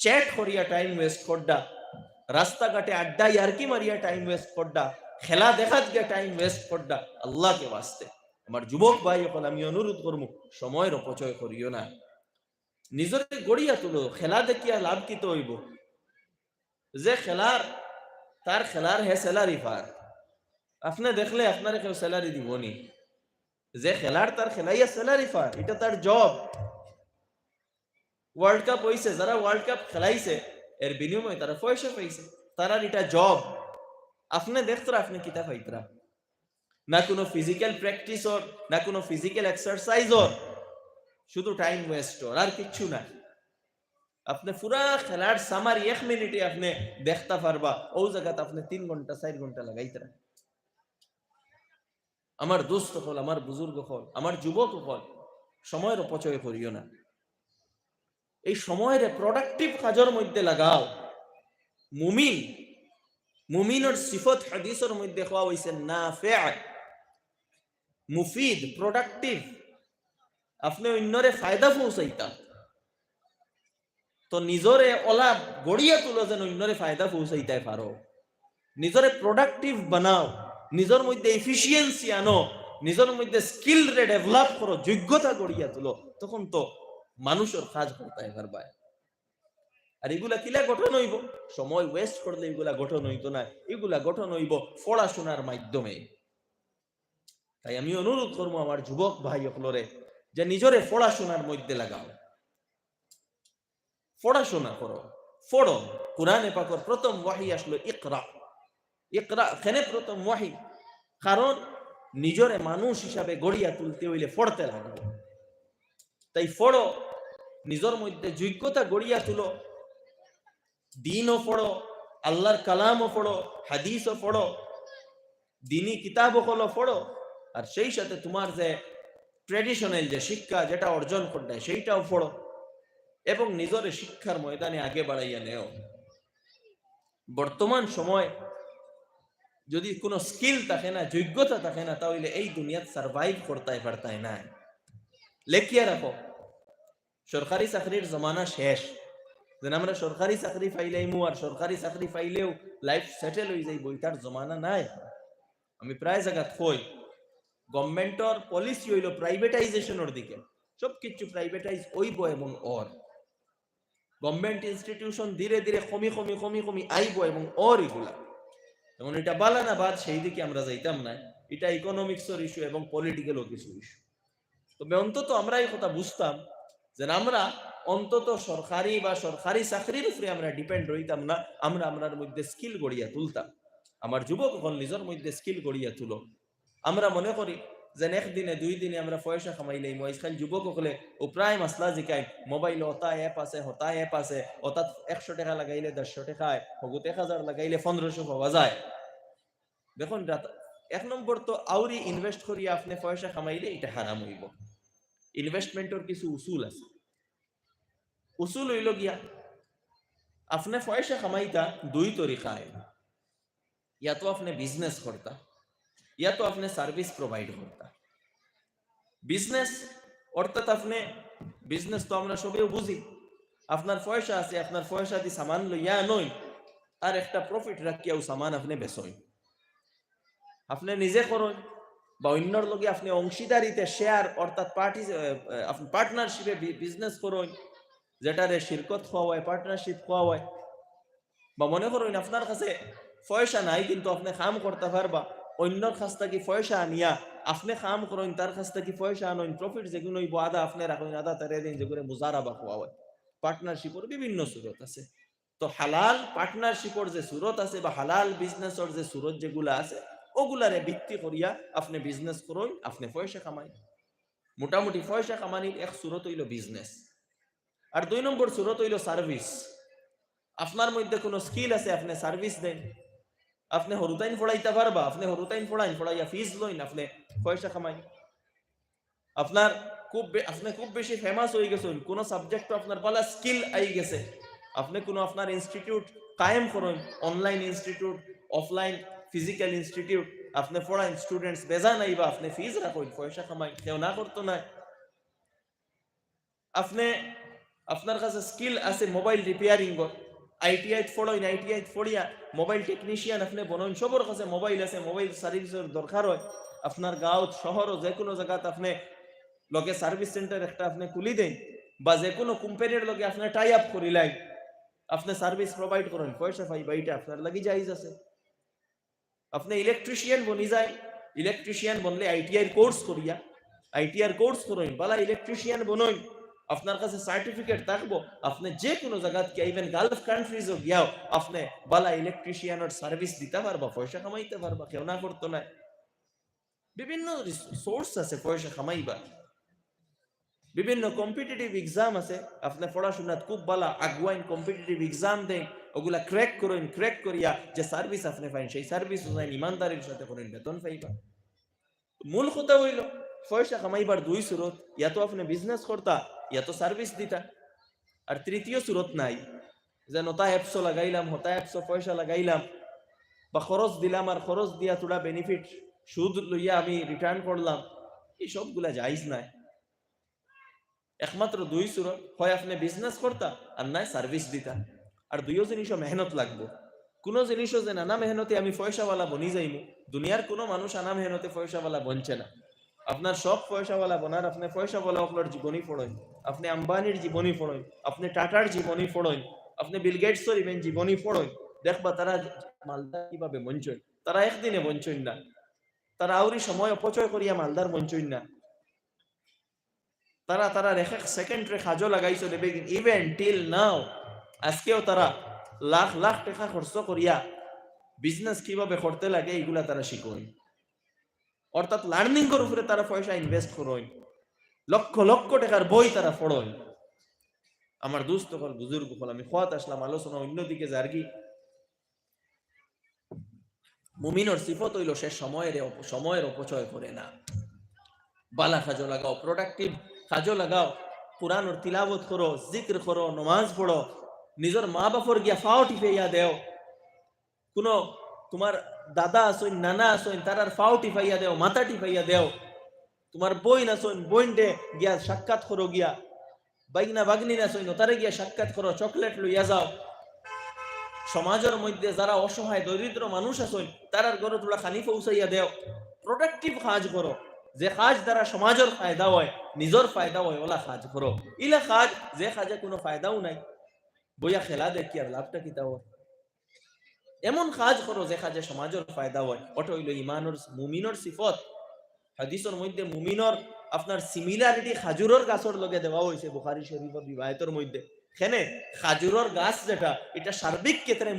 [SPEAKER 2] চ্যাট করিয়া টাইম ওয়েস্ট করদা, রাস্তাঘাটে আড্ডা ইয়ারকি মারিয়া টাইম ওয়েস্ট করদা, খেলা দেখাত গিয়ে টাইম ওয়েস্ট করদা। আল্লাহকে বাঁচতে আমার যুবক ভাই এখন আমি অনুরোধ করবো সময়ের অপচয় করিও না, নিজের গড়িয়া তুলো। খেলা দেখিয়া লাভ কি তো হইব? যে খেলার তার খেলার হে স্যালারি পার, আপনি দেখলে আপনার কেউ স্যালারি দিবনি। যে খেলার তার খেলাইয়া স্যালারি পার, এটা তার জব। ওয়ার্ল্ড কাপ হইছে, যারা ওয়ার্ল্ড কাপ খেলাইছে এর বিনিময়ে তারা পয়সা পাইছে, তারা এটা জব। আপনি দেখতরা আপনি কিতা পাইতরা? না কোনো ফিজিক্যাল প্র্যাকটিস ওর, না কোনো ফিজিক্যাল এক্সারসাইজ ওর, শুধু টাইম ওয়েস্ট ওর, আর কিচ্ছু না। আপনি পুরা খেলার সামারি 1 মিনিটে আপনি দেখতে পারবা, ও জায়গাতে আপনি 3 ঘন্টা 4 ঘন্টা লাগাইতরা। আমার দোস্ত হল, আমার বুজুর্গ হল, আমার যুবক হল, সময়ের অপচয় করিও না। এই সময়ের প্রোডাক্টিভ কাজের মধ্যে লাগাও। মুমিনের সিফত হাদিসের মধ্যে কোয়া হইছে নাফি', মুফিদ, প্রোডাক্টিভ। আপনি অন্যরে ফায়দা পৌঁছাইতা, তো নিজরে ওলা গড়িয়া তুলো যেন অন্যরে ফায়দা পৌঁছাইতে পারো। নিজরে প্রোডাক্টিভ বানাও, নিজের মধ্যে এফিসিয়েন্সি আনো, নিজের মধ্যে স্কিল রে ডেভেলপ করো, যোগ্যতা গড়িয়া তুলো, তখন তো মানুষের কাজ করতে পারবা। আর এগুলা কিলা গঠন হইব? সময় ওয়েস্ট করলে এগুলা গঠন হইতো না, এগুলা গঠন হইব পড়াশোনার মাধ্যমে। তাই আমি অনুরোধ করবো আমার যুবক ভাই সকলরে যে নিজরে পড়াশোনার মধ্যে লাগাও, পড়াশোনা করো, পড়ো। কুরআনে পাকের প্রথম ওয়াহি আসলো ইকরা। ইকরা কেন প্রথম ওয়াহি? কারণ নিজরে মানুষ হিসাবে গড়িয়া তুলতে হইলে পড়তে লাগবে। তাই পড়ো, নিজের মধ্যে যোগ্যতা গড়িয়া তুলো, দিনও পড়ো, আল্লাহর কালামও পড়ো, হাদিসও পড়ো, দিনী কিতাবও পড়ো, আর সেই সাথে তোমার যে ট্রেডিশনাল যে শিক্ষা যেটা অর্জন করতে সেইটাও পড়ো, এবং নিজের শিক্ষার ময়দানে আগে বাড়াইয়া নেও। বর্তমান সময় যদি কোনো স্কিল থাকে না, যোগ্যতা থাকে না, তাহলে এই দুনিয়াত সার্ভাইভ করতে পারতাই না। লেখিয়া রাখো, সরকারি চাকরির জমানা শেষ। যেন আমরা সরকারি চাকরি পাইলাইমু আর সরকারি চাকরি পাইলেও লাইফ সেটেল হয়ে যাইব, এটার জমানা নাই। আমি প্রায় জায়গা কই গভর্নমেন্টর পলিসি হইল প্রাইভেটাইজেশনের দিকে, সবকিছু প্রাইভেটাইজ হইব, এবং ওর গভর্নমেন্ট ইনস্টিটিউশন ধীরে ধীরে কমি আইব, এবং ওর এগুলা যেমন এটা বালা না বাদ, সেই দিকে আমরা যাইতাম না। এটা ইকোনমিক্সের ইস্যু এবং পলিটিক্যাল কিছু ইস্যু। তবে অন্তত আমরা এই কথা বুঝতাম যে আমরা অন্তত সরকারি বা সরকারি চাকরির উপরে আমরা ডিপেন্ড রইতাম না, আমরা আমরার মধ্যে স্কিল গড়িয়া তুলতাম। আমার যুবক হল নিজের মধ্যে স্কিল গড়িয়া তুলো। আমরা মনে করি যে একদিনে 2 দিনে আমরা পয়সা কামাইলেই মহিষখান যুবক হলে ও প্রায় মাসলা জিকাই মোবাইল হতা অ্যাপ আছে, হতা অ্যাপ আছে, অর্থাৎ 100 টাকা লাগাইলে 150 টাকায়, হগুত 1000 লাগাইলে 1500 পাওয়া যায়। দেখুন 1 নম্বর তো আউরি ইনভেস্ট করিয়া আপনি পয়সা কামাইলে এটা হারাম হইব। ইনভেস্টমেন্টের কিছু উসুল আছে। উসুল হইল গিয়া আপনি পয়সা কামাইতা 2 তরিকায়, ইয়া তো আপনি বিজনেস করতা, ইয়া তো আপনি সার্ভিস প্রোভাইড করতা। বিজনেস অর্থাৎ আপনি বিজনেস তো আমরা সবেও বুঝি, আপনার পয়সা আছে, আপনার পয়সা দিয়ে সামান লইয়া নই আর একটা প্রফিট রাখিয়াও সামান আপনি বেচই, আপনি নিজে করুন বা অন্যর লগে আপনি অংশীদারিতে শেয়ার অর্থাৎ আপনি পার্টনারশিপে বিজনেস করুন, যেটারে শিরকত হওয়া হয়, পার্টনারশিপ হওয়া হয়। বা মনে করুন আপনার কাছে পয়সা নাই কিন্তু আপনি কাম করতে পারবা, অন্যর কাছ থেকে পয়সা আনিয়া আপনি কাম করেন, তার কাছ থেকে পয়সা আনেন, প্রফিট যেগুলো হইব আদা আপনি রাখেন, আদা তারে দিন, যেগুলো মুজারাবা হওয়া হয়। পার্টনারশিপের বিভিন্ন সুরত আছে। তো হালাল পার্টনারশিপের যে সুরত আছে বা হালাল বিজনেসের যে সুরত যেগুলো আছে, ওগুলারে ভিত্তি করিয়া আপনি বিজনেস করুন, আপনি পয়সা কামাই। মোটামুটি পয়সা কামানির এক সুরত হইল বিজনেস। আর 2 নম্বর সুরত হইল সার্ভিস। আপনার মধ্যে কোনো স্কিল আছে, আপনি সার্ভিস দেন। আপনি হরুতাইন পড়াইতে পারবা, আপনি হরুতাইন পড়াইন, পড়াইয়া ফিজ লইন, আপনি পয়সা কামাই। আপনার আপনি খুব বেশি ফেমাস হয়ে গেছেন, কোন সাবজেক্ট আপনার ভালো স্কিল আই গেছে, আপনি কোন আপনার ইনস্টিটিউট কায়েম করেন, online institute, offline physical institute, আপনি পড়াইন, স্টুডেন্টস বেজা নাইবা, আপনি ফিজ রাখেন, পয়সা কামাই, কেউ না করতো না। আপনি আপনার কাছে স্কিল আছে মোবাইল রিপেয়ারিং, আইটিআই পড়েন, আইটিআই পড়িয়া মোবাইল টেকনিশিয়ান আপনি বনেন, সবার কাছে মোবাইল আছে, মোবাইল সার্ভিসের দরকার হয়, আপনার গাঁও শহরও যে কোনো জায়গাতে আপনি লগে সার্ভিস সেন্টার একটা আপনি খুলি দেন, বা যে কোনো কোম্পানির লগে আপনি টাই আপ করিলাই, আপনি সার্ভিস প্রোভাইড করেন, পয়সা পাইবা, এটা আপনার লাগি জায়েজ আছে। আপনি ইলেকট্রিশিয়ান বনি যায়, ইলেকট্রিশিয়ান বনলে আইটিআই কোর্স করিয়া, আইটিআর কোর্স করেন, বালা ইলেকট্রিশিয়ান বনই, আপনার কাছে সার্টিফিকেট থাকবো, আপনি যে কোনো জায়গাতে ইভেন গালফ কান্ট্রিজও গিয়াও আপনি বালা ইলেকট্রিশিয়ানের সার্ভিস দিতে পারবা, পয়সা কামাইতে পারবা, কেউ না করতো না। বিভিন্ন সোর্স আছে পয়সা কামাইবা। বিভিন্ন কম্পিটিটিভ এক্সাম আছে, আপনি পড়াশোনাত খুব ভালো আগুয়াইন, কম্পিটিটিভ এক্সাম দেন, ওগুলা ক্র্যাক করেন, ক্র্যাক করিয়া যে সার্ভিস আপনি পাইন, সেই সার্ভিস ইমানদারির সাথে করেন, বেতন পাইবা। মূল কথা হইল পয়সা কামাইবার 2 সুরত, ইয়া তো আপনি বিজনেস করতা, ইয়া তো সার্ভিস দিতা। আর তৃতীয় সুরত নাই, যে নতা অ্যাপসও লাগাইলাম, হতা অ্যাপসও পয়সা লাগাইলাম, বা খরচ দিলাম, আর খরচ দিয়া তোরা বেনিফিট সুদ লইয়া আমি রিটার্ন করলাম, এই সবগুলা জায়েজ নাই। একমাত্র 2 সুরত, হয় আপনি বিজনেস করতা আর নাই সার্ভিস দিতা। আর 2 জিনিসও মেহনত লাগবো। কোন জিনিসও যে নানা মেহনতে আমি পয়সাওয়ালা বনি যাইমু, দুনিয়ার কোনো মানুষ আনা মেহনতে পয়সাওয়ালা বনছে না। আপনার সব পয়সাওয়ালা বনার, আপনি পয়সাওয়ালা আপনার জীবনী পড়েন, আপনি আম্বানির জীবনী পড়েন, আপনি টাটার জীবনী পড়েন, আপনি বিল গেটসের ইভেন জীবনী পড়েন, দেখবা তারা মালদার কিভাবে বঞ্চন, তারা একদিনে বঞ্চন না, তারা আউরি সময় অপচয় করিয়া মালদার বঞ্চন না, তারা তারা এক এক সেকেন্ডে কাজও লাগাইছো দেবে। ইভেন টিল নাও আজকেও তারা লাখ লাখ টাকা খরচ করিয়া বিজনেস কিভাবে করতে লাগে এইগুলা তারা শিখোয়, অর্থাৎ লার্নিং এর উপরে তারা পয়সা ইনভেস্ট করোয়, লক্ষ লক্ষ টাকার বই তারা পড়োয়। আমার দোস্ত হল, বুজুর্গ হল, আমি খোয়াত আসলাম আলোচনা অন্যদিকে জার্গি। মুমিনের সিফত হইল সে সময়ের অপচয় করে না। বালা কাজও লাগাও, প্রোডাক্টিভ কাজও লাগাও, কুরআনের তিলাওয়াত করো, জিকির করো, নামাজ পড়ো, নিজের মা বাপর গিয়া ফাও টিপাইয়া দেও, কোন তোমার দাদা আসইন, নানা আসইন, তারার ফাও টিপাইয়া দেও, মাথা টিপাইয়া দেও, তোমার বইন আসইন, বইনডে গিয়া সাক্ষাৎ করো, গিয়া বাইগনা বাগনি আসইন তারে গিয়া সাক্ষাৎ করো, চকলেট লইয়া যাও। সমাজের মধ্যে যারা অসহায় দরিদ্র মানুষ আসইন তারার ঘরে তোমরা খানি পৌঁছাইয়া দেও। প্রোডাক্টিভ কাজ করো, যে কাজ দ্বারা সমাজের ফায়দা হয়, নিজের ফায়দা হয়, ওলা কাজ করো। ইলা কাজ যে কাজে কোনো ফায়দাও নাই, বইয়া খেলা দেখি আর লাভটা কিতা হয়। এমন কাজ করো যে কাজে সমাজের ফায়দা হয়, ওটা হইল ইমানের মুমিনের সিফত। হাদিসের মধ্যে মুমিনের আপনার সিমিলারিটি খাজুরের গাছের লগে দেওয়া হয়েছে বুখারী শরীফের রিওয়ায়াতের মধ্যে। এখানে খাজুরের গাছ যেটা, এটা সার্বিক ক্ষেত্রে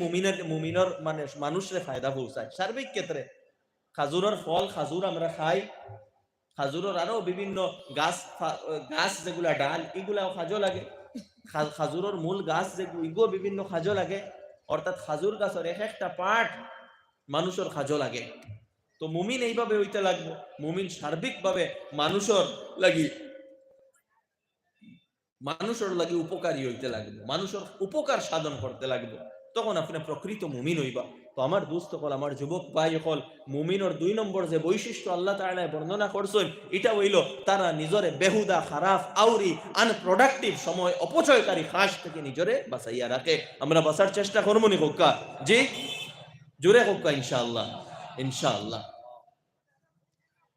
[SPEAKER 2] মুমিনের মানে মানুষের ফায়দা পৌঁছায়। সার্বিক ক্ষেত্রে খাজুরের ফল, খাজুর আমরা খাই, খাজুরের আরো বিভিন্ন গাছ গাছ যেগুলা ডাল, এগুলাও খাজো লাগে। খাজুরের মূল গাছ যেগুলো, এগুলো বিভিন্ন খাজো লাগে। অর্থাৎ খাজুর গাছের এক একটা পার্ট মানুষের খাজো লাগে। তো মুমিন এইভাবে হইতে লাগবো, মুমিন সার্বিক ভাবে মানুষের লাগি উপকারী হইতে লাগবে, মানুষের উপকার সাধন করতে লাগবে, তখন আপনি প্রকৃত মুমিন হইবা। তো আমার দোস্ত হল, আমার যুবক ভাই হল, মুমিনের 2 নম্বর যে বৈশিষ্ট্য আল্লাহ তাআলা বর্ণনা করছেন, এটা হইল তারা নিজরে বেহুদা, খারাপ, আউরি, আনপ্রোডাক্টিভ সময় অপচয়কারী কাজ থেকে নিজরে বাঁচাইয়া রাখে। আমরা বাঁচার চেষ্টা করবো নি হোক্কা? জি, জোরে হোক্কা, ইনশাআল্লাহ, ইনশাআল্লাহ।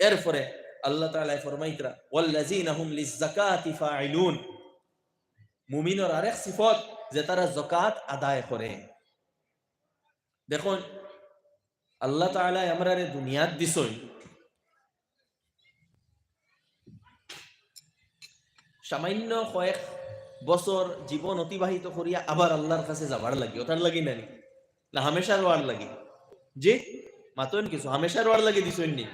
[SPEAKER 2] এরপরে আল্লাহ তাআলা ফরমাইতরা ওয়াল্লাযীনা হুম লিয-যাকাতি ফাঈলুন, মুমিনের আরেক সিফত যে তারা যাকাত আদায় করে। দেখুন, আল্লাহ তাআলা আমরারে দুনিয়াত দিছই সামান্য কয়েক বছর জীবন অতিবাহিত করিয়া আবার আল্লাহর কাছে যাবার লাগি, ওটার লাগি নানি না হামেশার ওয়ার লাগি? যে মাতন কিছু হামেশার ওয়ার লাগি দিছই নি?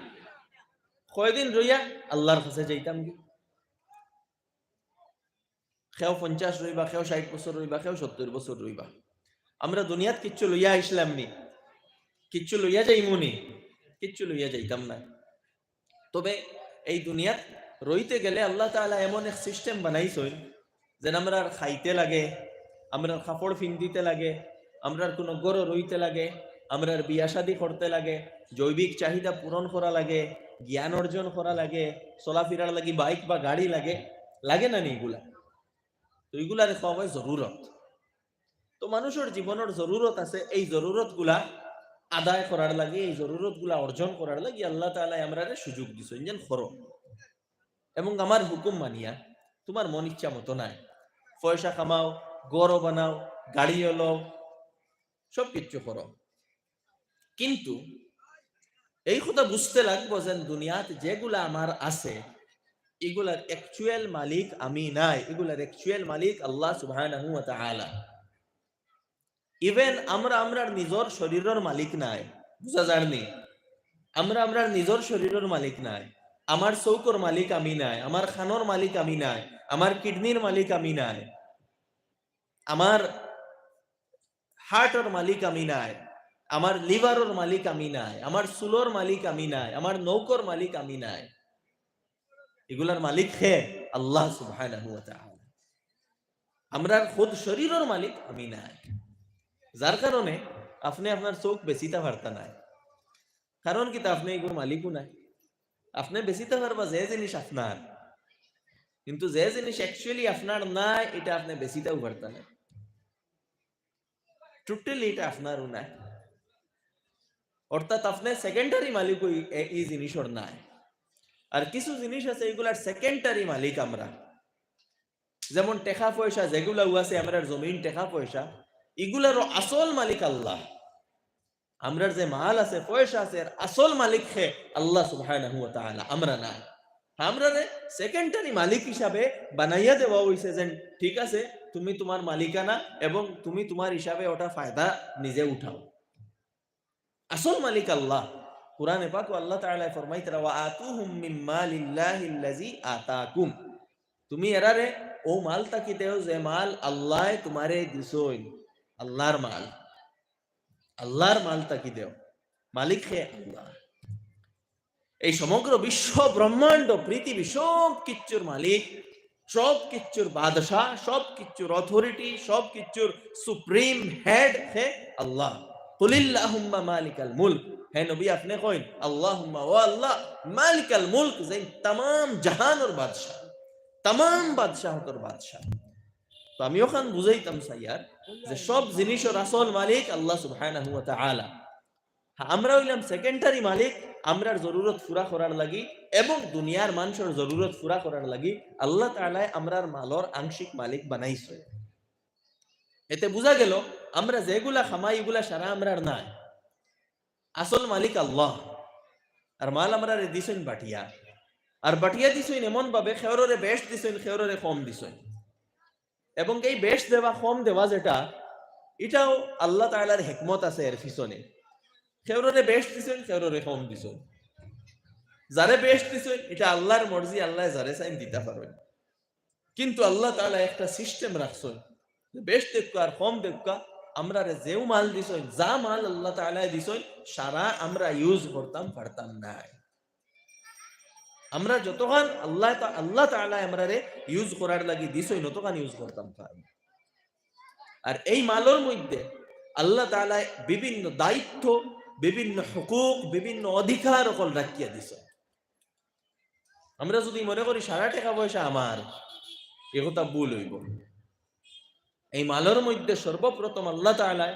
[SPEAKER 2] কয়দিন রইয়া আল্লাহর কাছে যাইতাম কি? কেউ 50 রইবা, কেউ 60 বছর রইবা, কেউ 70 বছর রইবা। আমরা দুনিয়াত কিচ্ছু লইয়া আইসলাম নি, কিচ্ছু লইয়া যাইমুনি, কিচ্ছু লইয়া যাইতাম না। তবে এই দুনিয়াত রইতে গেলে আল্লাহ তাআলা এমন এক সিস্টেম বানাইছেন যেন আমরা খাইতে লাগে, আমরা কাপড় ফিন্দিতে লাগে, আমরা কোনো গড় রইতে লাগে, আমরা বিয়া শাদী করতে লাগে, জৈবিক চাহিদা পূরণ করা লাগে, জ্ঞান অর্জন করা লাগে, চলাফেরার লাগি বাইক বা গাড়ি লাগে, লাগে না নি এগুলা? তো এগুলার খাওয়া হয় জরুরত। তো মানুষের জীবনের জরুরত আছে, এই জরুরত গুলা আদায় করার লাগে, এই জরুরত গুলা অর্জন করার লাগে আল্লাহ তাআলা আমরা সুযোগ দিছেন যেন করো। এবং আমার হুকুম মানিয়া তোমার মন ইচ্ছা মতো নাই, পয়সা কামাও, গড় বানাও, গাড়িও লও, সব কিছু করো। কিন্তু এই কথা বুঝতে লাগবো যে দুনিয়াত যেগুলা আমার আছে এগুলার অ্যাকচুয়াল মালিক আমি নাই, এগুলার অ্যাকচুয়াল মালিক আল্লাহ সুবহানাহু ওয়া তাআলা। ইভেন আমরা আমরার নিজের শরীরের মালিক নাই, বুঝা যায়নি? আমরা আমরার নিজের শরীরের মালিক নাই। আমার চৌকর মালিক আমি নাই, আমার খানোর মালিক আমি নাই, আমার কিডনির মালিক আমি নাই, আমার হার্টের মালিক আমি নাই, আমার লিভারের মালিক আমি নাই, আমার চুলোর মালিক আমি নাই, আমার নৌকর মালিক আমি নাই। এগুলার মালিক হে আল্লাহ সুবহানাহু ওয়া তাআলা। আমরা খুদ শরীরের মালিক আমি নাই, যার কারণে আপনি আপনার চোখ বেচিতে পারতা নাই। কারণ কি আপনি এগুলোর মালিকও নাই। আপনি বেচিতে পারবা যে জিনিস আপনার, কিন্তু যে জিনিস অ্যাকচুয়ালি আপনার নাই এটা আপনি বেচিতেও পারতা না। টোটালি এটা আপনারও নাই, অর্থাৎ আপনি সেকেন্ডারি মালিক এই জিনিসের নাই। আর কিছু জিনিস আছে এগুলার সেকেন্ডারি মালিক আমরা, যেমন টাকা পয়সা যেগুলা আছে, আমরা জমিন টাকা পয়সা, এগুলারও আসল মালিক আল্লাহ। আমরার যে মাল আছে, পয়সা আছে, আসল মালিক হে আল্লাহ সুবহানাহু ওয়া তাআলা, আমরা না। আমরা সেকেন্ডারি মালিক হিসাবে বানাইয়া দেওয়া হইছে যে ঠিক আছে তুমি তোমার মালিকানা এবং তুমি তোমার হিসাবে ওটা ফায়দা নিজে উঠাও। আসল মালিক আল্লাহ। কুরআনে পাক আল্লাহ তাআলা ফরমাইতরা ওয়া আতুহুম মিন মালিল্লাহিল্লাযী আতাকুম, তুমি এরারে ও মালটা কি দেও যে মাল আল্লাহ তোমারে দিছই, আল্লাহর মাল, আল্লাহর মালটা কি দেও, মালিক হে আল্লাহ। এই সমগ্র বিশ্ব ব্রহ্মাণ্ড পৃথিবী সব কিচ্ছুর মালিক, সব কিচ্ছুর বাদশাহ, সব কিচ্ছুর অথরিটি, সব কিচ্ছুর সুপ্রিম হেড হে আল্লাহ। কুলিল্লাহুম্মা মালিকাল মুলক, হে নবী আপনি কইন আল্লাহুম্মা ও আল্লাহ মালিকাল মুলক, যে तमाम জাহানের বাদশা, तमाम বাদশাহতর বাদশাহ। তো আমি ওখান বুঝাইতাম সাইয়ার যে সব জিনিসের আসল মালিক আল্লাহ সুবহানাহু ওয়া তাআলা। আমরা হইলাম সেকেন্ডারি মালিক, আমরার জরুরত পুরা করার লাগি এবং দুনিয়ার মানুষের জরুরত পুরা করার লাগি আল্লাহ তাআলা আমরার মালর আংশিক মালিক বানাইছে। এতে বোঝা গেল আমরা যেগুলা খামাই এগুলা সারা আমরার নাই, আসল মালিক আল্লাহ। আর মাল আমরা দিছেন বাটিয়া, আর বাটিয়া দিছেন এমন ভাবে খেয়রে বেশ দিছেন, খেয়রে কম দিছেন। এবং এই বেশ দেওয়া কম দেওয়া যেটা, এটাও আল্লাহ তাআলার হিকমত আছে এর পিছনে। খেয়রে বেশ দিছেন, খেয়রে কম দিছেন, যারে বেশ দিছেন এটা আল্লাহর মর্জি, আল্লাহ যারে চাইন দিতে পারবেন। কিন্তু আল্লাহ তাআলা একটা সিস্টেম রাখছেন, বেশ দেখো আর কম দেখো, আমরা যেও মাল দিছেন, যা মাল আল্লাহ তাআলা দিছেন সারা আমরা ইউজ করতাম পারতাম না। আমরা যতক্ষণ আল্লাহ তাআলা আমরা ইউজ করার লাগি দিছেন ততক্ষণ ইউজ করতাম পারব। আর এই মালের মধ্যে আল্লাহ তাআলা বিভিন্ন দায়িত্ব, বিভিন্ন হুকুক, বিভিন্ন অধিকার অকল রাখিয়া দিছে। আমরা যদি মনে করি সারা টাকা পয়সা আমার, এ কথা ভুল হইব। এই মালের মধ্যে সর্বপ্রথম আল্লাহ তাআলা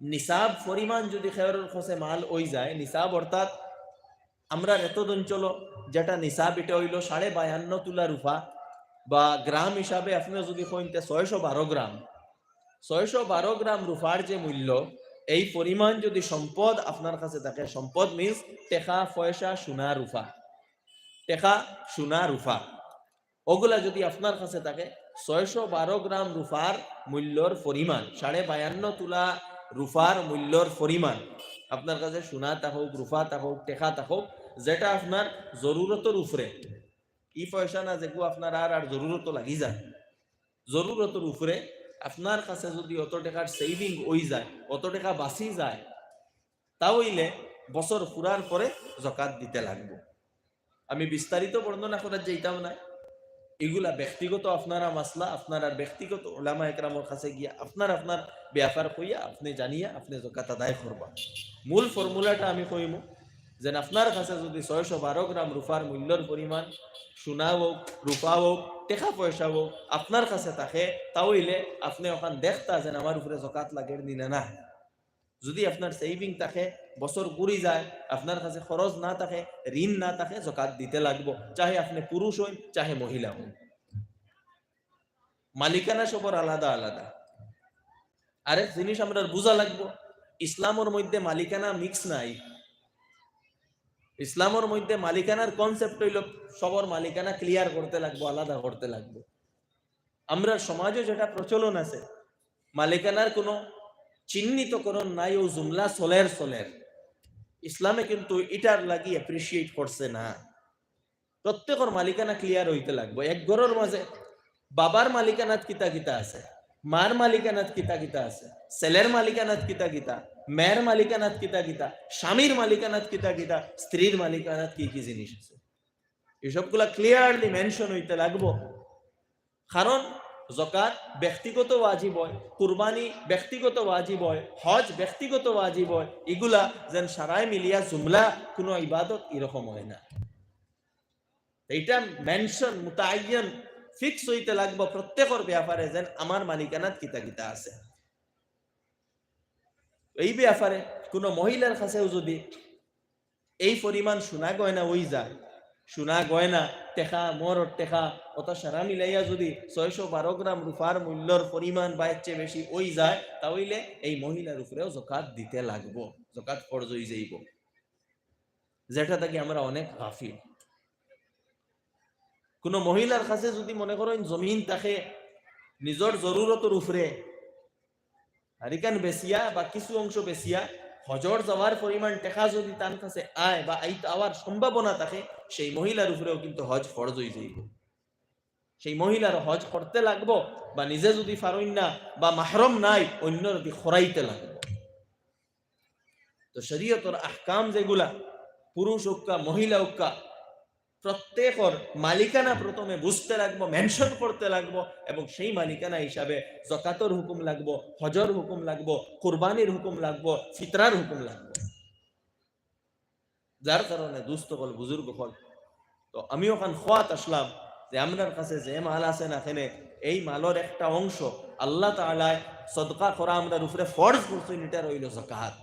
[SPEAKER 2] নিসাব পরিমাণ যদি খেয়রের খসে মাল ওই যায়, নিসাব অর্থাৎ আমরা এত অঞ্চল যেটা নিসাব এটা হইল 52.5 তুলা রূপা, বা গ্রাম হিসাবে আপনি যদি কইতে 612 গ্রাম, 612 গ্রাম রূপার যে মূল্য এই পরিমাণ যদি সম্পদ আপনার কাছে থাকে, সম্পদ মিন্স টেকা পয়সা সোনা রূপা, টেকা সোনা রূপা, ওগুলা যদি আপনার কাছে থাকে 612 গ্রাম রূপার মূল্যর পরিমাণ, 52.5 তোলা রূপার মূল্যর পরিমাণ আপনার কাছে সোনা থাকুক, রূপা থাকুক, টেকা থাকুক, যেটা আপনার জরুরতের উপরে, ই পয়সা না যেগুলো আপনার আর জরুরত লাগি যায়, জরুরতের উপরে আপনার কাছে যদি অত টাকার সেভিং হয়ে যায়, অত টাকা বাঁচি যায়, তাহলে বছর ফুরার পরে জাকাত দিতে লাগবে। আমি বিস্তারিত বর্ণনা করার যেতাম না, এগুলা ব্যক্তিগত আপনারা মাসলা, আপনারা ব্যক্তিগত ওলামা একরামের কাছে গিয়া আপনার ব্যাপার কইয়া আপনি জানিয়া আপনি জাকাত আদায় করবা। মূল ফর্মুলাটা আমি কইম যে আপনার কাছে যদি 612 গ্রাম রূপার মূল্যর পরিমাণ সোনা হোক, রূপা হোক, টাকা পয়সা হোক আপনার কাছে থাকে, তাহলে আপনি ওখান দেখতা যেন আমার উপরে জাকাত লাগে দিনা না। যদি আপনার সেভিং থাকে, বছর ঘুরি যায়, আপনার কাছে খরচ না থাকে, ঋণ না থাকে, জাকাত দিতে লাগবো, চাহে আপনি পুরুষ হইন চাহে মহিলা হইন। মালিকানা সবর আলাদা আলাদা। আরেক জিনিস আমরা বুঝা লাগবো, ইসলামের মধ্যে মালিকানা মিক্স নাই। ইসলামের মধ্যে মালিকানার কনসেপ্ট হইল সবর মালিকানা ক্লিয়ার করতে লাগবো, আলাদা করতে লাগবো। আমরা সমাজে যেটা প্রচলন আছে, মালিকানার কোনো চিহ্নিতকরণ নাই, ও জুমলা সোলের, ইসলামে কিন্তু এটার লাগি অ্যাপ্রিসিয়েট করছে না। প্রত্যেকের মালিকানা ক্লিয়ার হইতে লাগবে। এক ঘরের মাঝে বাবার মালিকানাত কিতা কিতা আছে, মার মালিকানাত কিতা কিতা আছে, ছেলের মালিকানাত কিতা কিতা, মেয়ের মালিকানাত কিতা কিতা, স্বামীর মালিকানাত কিতা কিতা, স্ত্রীর মালিকানাত কি কি জিনিস আছে, এসবগুলা ক্লিয়ারলি মেনশন হইতে লাগবো। কারণ জাকাত ব্যক্তিগত ওয়াজিব হয়, কুরবানি ব্যক্তিগত ওয়াজিব হয়, হজ ব্যক্তিগত ওয়াজিব হয়, এগুলা যেন সারায় মিলিয়া জুমলা কোনো ইবাদত এরকম হয় না। এইটা মেনশন মুতায়্যান ফিক্স হইতে লাগবো প্রত্যেকের ব্যাপারে, যেন আমার মালিকানাত কিতা কিতা আছে। এই ব্যাপারে কোনো মহিলার কাছেও যদি এই পরিমাণ সোনা গয়না হই যায়, সোনা গয়না টেকা মরর টেকা অত সারা মিলাইয়া যদি 612 গ্রাম রূপার মূল্যর পরিমাণ বা এর চেয়ে বেশি ওই যায়, তাহলে এই মহিলার উপরেও জাকাত দিতে লাগবো, জাকাত ফরজ হয়ে যাইব, যেটা থেকে আমরা অনেক গাফিল। কোন মহিলার কাছে যদি মনে করেন জমিন থাকে নিজের জরুরতের উপরে, হারিকান বেসিয়া বা কিছু অংশ বেসিয়া হজর যাওয়ার পরিমাণ টাকা যদি তার কাছে আয় বা আওয়ার সম্ভাবনা থাকে, সেই মহিলার উপরেও কিন্তু হজ ফরজ হয়ে যাইব। সেই মহিলার হজ করতে লাগবো, বা নিজে যদি পারেন না বা মাহরম নাই অন্য যদি খরাইতে লাগবো। তো শরীয়তের আহকাম যেগুলা পুরুষ হোক্কা মহিলা হোক্কা প্রত্যেকের মালিকানা প্রথমে বুঝতে লাগবো, মেনশন করতে লাগবো, এবং সেই মালিকানা হিসাবে জাকাতের হুকুম লাগবো, হজর হুকুম লাগবো, কুরবানির হুকুম লাগবো, ফিতরার হুকুম লাগবো। যার কারণে দুস্থ হল বুজুর্গ হল, তো আমি ওখান খোয়াত আসলাম যে আপনার কাছে যে মাল আছে না, এখানে এই মালের একটা অংশ আল্লাহ তাআলা সদকা করা আমরা উপরে ফরজ করছেন, এটা রইল জাকাত।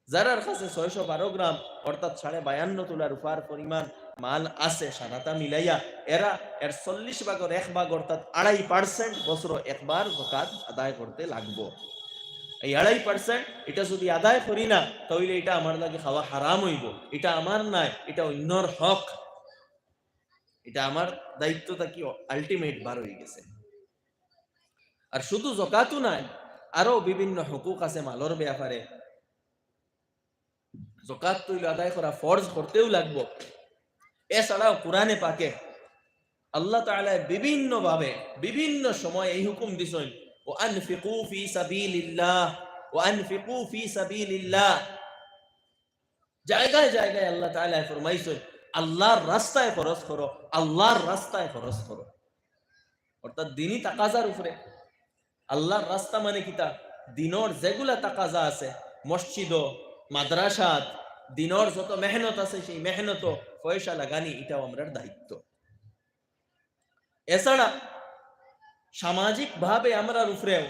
[SPEAKER 2] যারার কাছে 612 গ্রাম অর্থাৎ 52.5 তোলা রূপার পরিমাণ মাল আছে সারাটা মিলাইয়া, এরা এর 40 ভাগের 1 ভাগ অর্থাৎ 2.5% বছর একবার জাকাত আদায় করতে লাগবো। এই 2.5% এটা যদি আদায় করি না, তাহলে এটা আমার লাগে খাওয়া হারাম হইব, এটা আমার নাই, এটা অন্যর হক, এটা আমার দায়িত্বটা কি আলটিমেট বার হয়ে গেছে। আর শুধু জাকাতও নাই, আরো বিভিন্ন হুকুক আছে মালর ব্যাপারে। জাকাত তুই আদায় করা ফরজ করতেও লাগবো। এছাড়াও কোরআনে পাকে আল্লাহ তাআলা বিভিন্ন ভাবে বিভিন্ন সময় এই হুকুম দিছেন, ও আনফিকু ফি সাবিলিল্লাহ, ও আনফিকু ফি সাবিলিল্লাহ। জায়গায় জায়গায় আল্লাহ তাআলা ফরমাইছেন আল্লাহর রাস্তায় খরচ করো, আল্লাহর রাস্তায় খরচ করো, অর্থাৎ দিনই তাকাজার উপরে। আল্লাহর রাস্তা মানে কিতা, দিনর যেগুলা তাকাজা আছে, মসজিদ মাদ্রাসাত দিনর যত মেহনত আছে, সেই মেহনত পয়সা লাগানি এটাও আমরার দায়িত্ব। এছাড়া সামাজিক ভাবে আমরা উপরেও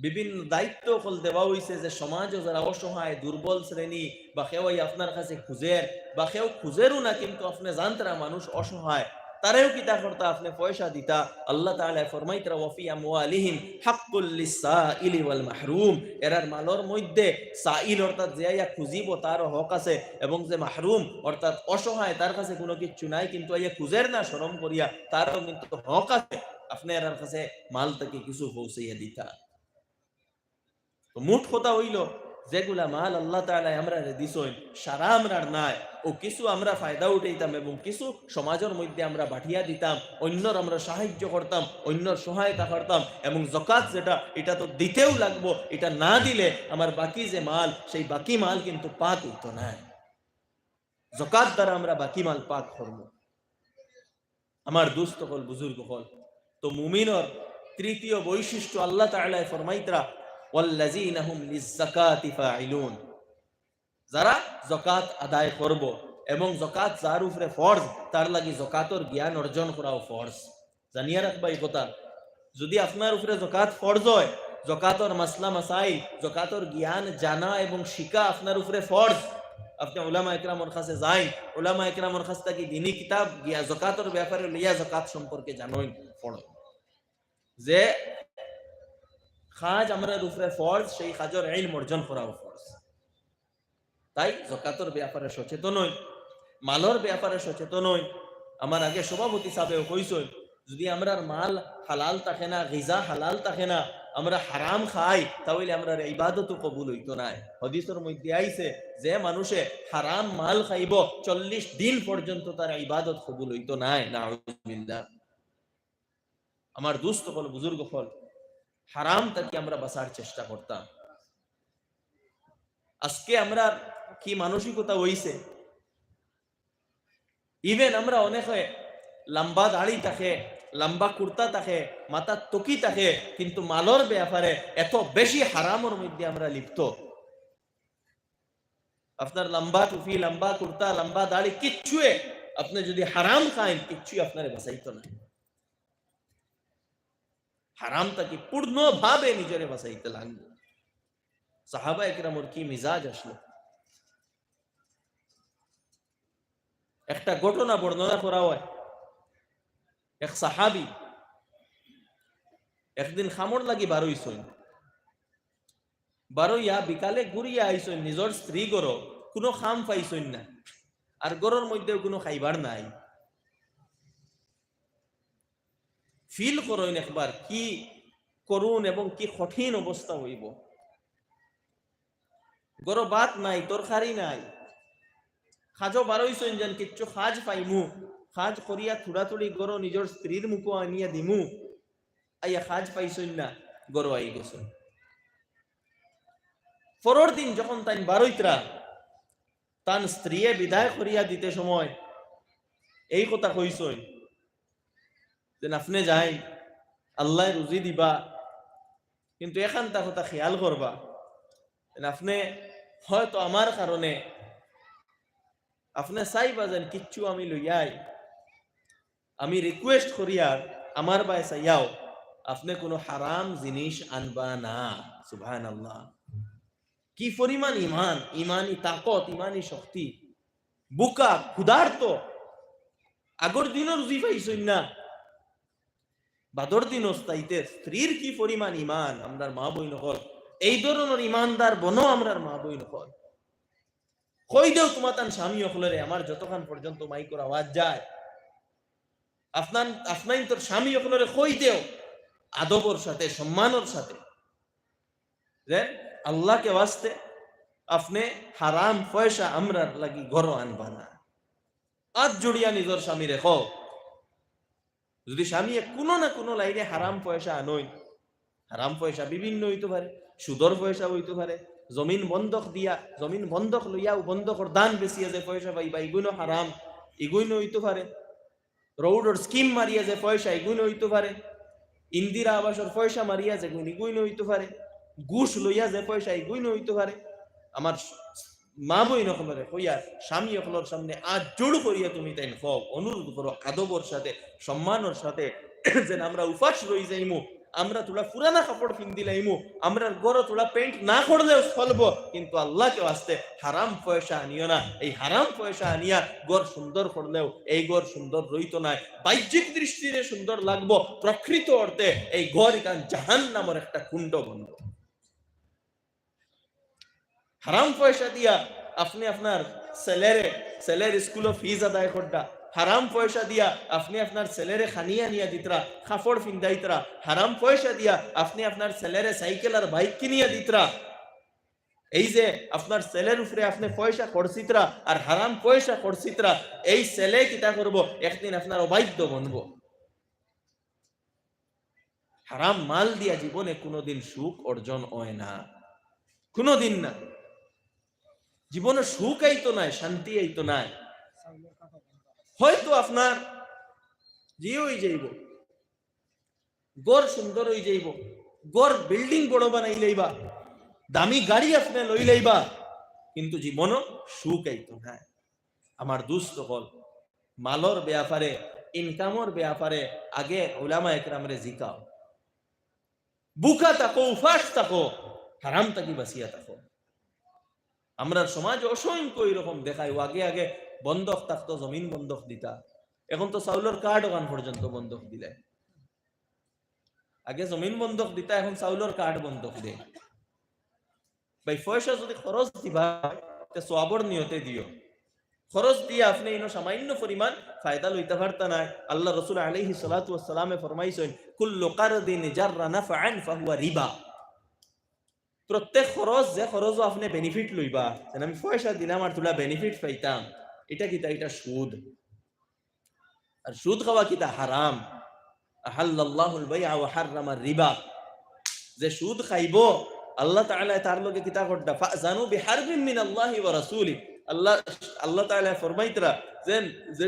[SPEAKER 2] বিভিন্ন দায়িত্ব ফল দেওয়া হয়েছে, যে সমাজে যারা অসহায় দুর্বল শ্রেণী বা কেউ আপনার কাছে খুঁজের বা কেউ খুঁজেরও না, কিন্তু আপনি জানতেরা মানুষ অসহায়, তারেও কিতা করতা আপনি পয়সা দিতা। আল্লাহ তাআলা ফরমাইতরা ওয়া ফি আমওয়ালিহিম হাক্কুল লিসাইলি ওয়াল মাহরুম, এরার মালর মধ্যে সাইল অর্থাৎ যে আইয়া খুঁজিব তারও হক আছে, এবং যে মাহরুম অর্থাৎ অসহায় তার কাছে কোনো কিচ্ছু নাই কিন্তু আইয়া খুঁজের না শরম করিয়া, তারও কিন্তু হক আছে আপনি এরার কাছে মাল থেকে কিছু পৌঁছাইয়া দিতা। তো মোট কথা হইল যেগুলা মাল আল্লাহ তাআলা আমরা দিছই সারা আমরার নাই, ও কিছু আমরা ফায়দা উঠাইতাম এবং কিছু সমাজের মধ্যে আমরা বাঠিয়া দিতাম, অন্যর আমরা সাহায্য করতাম, অন্যর সহায়তা করতাম। এবং যাকাত যেটা, এটা তো দিতেও লাগবো, এটা না দিলে আমার বাকি যে মাল, সেই বাকি মাল কিন্তু পাক হইতো না। যাকাত দ্বারা আমরা বাকি মাল পাক করব। আমার দোস্ত হল, বুজুর্গ হল, তো মুমিনর তৃতীয় বৈশিষ্ট্য আল্লাহ তাআলা ফরমাইতরা ওয়াল্লাযীনা হুম লিয-যাকাতি ফাঈলুন, যারা যাকাত আদায় করব। এবং যাকাত যার উপরে ফরজ তার লাগি যাকাতের জ্ঞান অর্জন করাও ফরজ। জানিয়া রাখবা এই কথা, যদি আপনার উপরে যাকাত ফরজ হয়, যাকাতের মাসলা মাসাইল, যাকাতের জ্ঞান জানা এবং শিখা আপনার উপরে ফরজ। আপনি উলামা ইকরামের কাছে যাই, উলামা ইকরামের কাছ থেকে দ্বীনি কিতাব গিয়া যাকাতের ব্যাপারে লইয়া যাকাত সম্পর্কে জানোই পড়ো, যে খাজ আমরার উপরে ফরজ, সেই খাজের ইলম অর্জন করাও ফরজ। তাই যাকাতের ব্যাপারে সচেতন হই, মালর ব্যাপারে সচেতন হই। আমার আগে সভাপতি সাহেব কইছেন, যদি আমরার মাল হালাল থাকে না, গিজা হালাল থাকে না, আমরা হারাম খাই, তাহলে আমরার ইবাদত কবুল হইতো না। হাদিসের মধ্যে আইছে যে মানুষে হারাম মাল খাইব 40 দিন পর্যন্ত তার ইবাদত কবুল হইতো না। নাউযুবিল্লাহ। আমার দোস্ত হল, বুজুর্গ হল, হারাম থেকে আমরা বাঁচার চেষ্টা করতাম। আজকে আমরা কি মানসিকতা হইছে, ইভেন আমরা অনেকে লম্বা দাড়ি থাকে, লম্বা কুর্তা থাকে, মাথা টকি থাকে, কিন্তু মালর ব্যাপারে এত বেশি হারামের মধ্যে আমরা লিপ্ত। আপনার লম্বা টুপি, লম্বা কুর্তা, লম্বা দাড়ি কিচ্ছু আপনি যদি হারাম খান, কিচ্ছুই আপনার বাঁচাইতো না। হারাম তাকে পূর্ণভাবে নিজরে বাঁচাইতে লাগবে। সাহাবা একরামের কি মিজাজ আসলো। একটা ঘটনা বর্ণনা করা হয়, এক সাহাবী একদিন খামর লাগি বারইছেন, বারইয়া বিকালে ঘুরিয়া আইছেন নিজের স্ত্রী গর, কোনো খাম পাইছেন না, আর গরর মধ্যেও কোনো খাইবার নাই। ফিল করেন একবার কি করুন এবং কি কঠিন অবস্থা হইব। গর বাত নাই, তরকারি নাই, খাজও বারইছেন যেন কিচ্ছু খাজ পাইমু, খাজ করিয়া থুড়াথুড়ি গর নিজের স্ত্রীর মুখো আনিয়া দিমু, আইয়া খাজ পাইছেন না, গর আই গেছেন। পরের দিন যখন তাই বারইতরা তান স্ত্রী বিদায় করিয়া দিতে সময় এই কথা কইছেন যে আপনি যাই, আল্লাহ রুজি দিবা, কিন্তু এখানটা কথা খেয়াল করবা, আপনি হয়তো আমার কারণে আপনি চাইবা যেন কিচ্ছু আমি লইয়াই, আমি রিকোয়েস্ট করিয়ার আমার বাই চাইয়াও আপনি কোনো হারাম জিনিস আনবা না। সুবহানাল্লাহ। কি পরিমাণ ইমান, ইমানি তাকত, ইমানি শক্তি। বুকা ক্ষুধার্ত, আগর দিনও রুজি পাইছেন না, বাদর দিন স্থায়ীতে স্ত্রীর কি পরিমাণ ইমান। আমরার মা বই নকল এই ধরনের ইমানদার বনো, আমরার মা বই নকল কই দেও তোমার তান স্বামী অকলরে, আমার যতক্ষণ পর্যন্ত মাইকর আওয়াজ যায়, আপনার তোর স্বামী অকলরে কই দেও আদবর সাথে, সম্মানের সাথে, যে আল্লাহকে ওয়াস্তে আপনি হারাম পয়সা আমরার লাগি ঘর আনবা না। আজ জড়িয়া নিজের স্বামী রেখো। যদি স্বামী কোনো না কোনো লাইনে হারাম পয়সা আনই, হারাম পয়সা বিভিন্ন হইতে পারে, সুদর পয়সা হইতে পারে, জমিন বন্ধক দিয়া, জমিন বন্ধক লইয়াও বন্ধকর দান বেশিয়া যে পয়সা পাইবা, এগুলো হারাম, এগুলো হইতে পারে। রোডর স্কিম মারিয়া যে পয়সা, এগুলো হইতে পারে। ইন্দিরা আবাসের পয়সা মারিয়া যে এগুলো হইতে পারে। ঘুষ লইয়া যে পয়সা, এগুলো হইতে পারে। আমার মা বই নকলরে কইয়া স্বামী অকলর সামনে আজ জোড় করিয়া তুমি তাই অনুরোধ করো আদবর সাথে, সম্মানের সাথে, যেন আমরা উপাস রই যাইমু, আমরা তোলা পুরানা কাপড় পিন্দিলাইমু, আমরা গড় তোলা পেন্ট না করলেও চলবো, কিন্তু আল্লাহকে আসতে হারাম পয়সা আনিও না। এই হারাম পয়সা আনিয়া গড় সুন্দর করলেও এই গড় সুন্দর রইতো না। বাহ্যিক দৃষ্টিতে সুন্দর লাগবো, প্রকৃত অর্থে এই গড় এখান জাহান্নামের একটা কুণ্ড বন্ধ। হারাম পয়সা দিয়া আপনি আপনার ছেলের স্কুল ফিজ আদায় করতা, হারাম পয়সা দিয়া আপনি আপনার ছেলেরে খানিয়া নিয়া দিতরা, কাপড় ফিন্দাইতরা, হারাম পয়সা দিয়া আপনি আপনার ছেলেরে সাইকেল আর বাইক কিনিয়া দিতরা। এই যে আপনার ছেলের উপরে আপনি পয়সা খরচিতরা আর হারাম পয়সা খরচিতরা, এই ছেলে কিতা করব, একদিন আপনার অবাধ্য বনবো। হারাম মাল দিয়া জীবনে কোনোদিন সুখ অর্জন হয় না, কোনোদিন না। জীবনে সুখ আইতো নাই, শান্তি আইতো নাই। হয়তো আপনার জি হয়ে যাইব, গড় সুন্দর হয়ে যাইব, গড় বিল্ডিং বড় বানাই লইবা, দামি গাড়ি আপনি লই লইবা, কিন্তু জীবনও সুখ আইতো না। আমার দুস্থ হল মালর ব্যাপারে, ইনকামর ব্যাপারে আগে উলামা একরামরে জিকাও। বুকা থাকো, উপাস থাকো, হারাম থাকি বাঁচিয়া থাকো। আমরা সমাজ অসংখ্য এরকম দেখাই। আগে আগে বন্ধক থাকতো, জমিন বন্ধক দিতা, এখন তো চাউলের কার্ড ওখান পর্যন্ত বন্ধক দিলে। আগে জমিন বন্ধক দিতা, এখন চাউলের কার্ড বন্ধক দেয়। ভাই পয়সা যদি খরচ দিবা সওয়াবের নিয়তে দিও, খরচ দিয়ে আপনি ইনো সামান্য পরিমাণ ফায়দা লইতে পারতা না। আল্লাহ রাসূল আলাইহিস সালাতু ওয়াস সালামে ফরমাইছেন, কুল্লু কারদিন জাররা নাফআন ফাহুয়া রিবা। প্রত্যেক খরচ যে খরচ আপনি বেনিফিট লইবা, আমি পয়সা দিলাম আর তোলা বেনিফিট পাইতাম, এটা কিতা? এটা সুদ। আর সুদ খাওয়া কিতা? হারাম। আহাল্লাল্লাহুল বাইআ ওয়া হাররামার রিবা। যে সুদ খাইবো আল্লাহ তাআলা তার লগে কিতা করদা, ফাজানু বিহারবিন মিনাল্লাহি ওয়া রাসূলি। আল্লাহ তাআলা ফরমাইতরা যে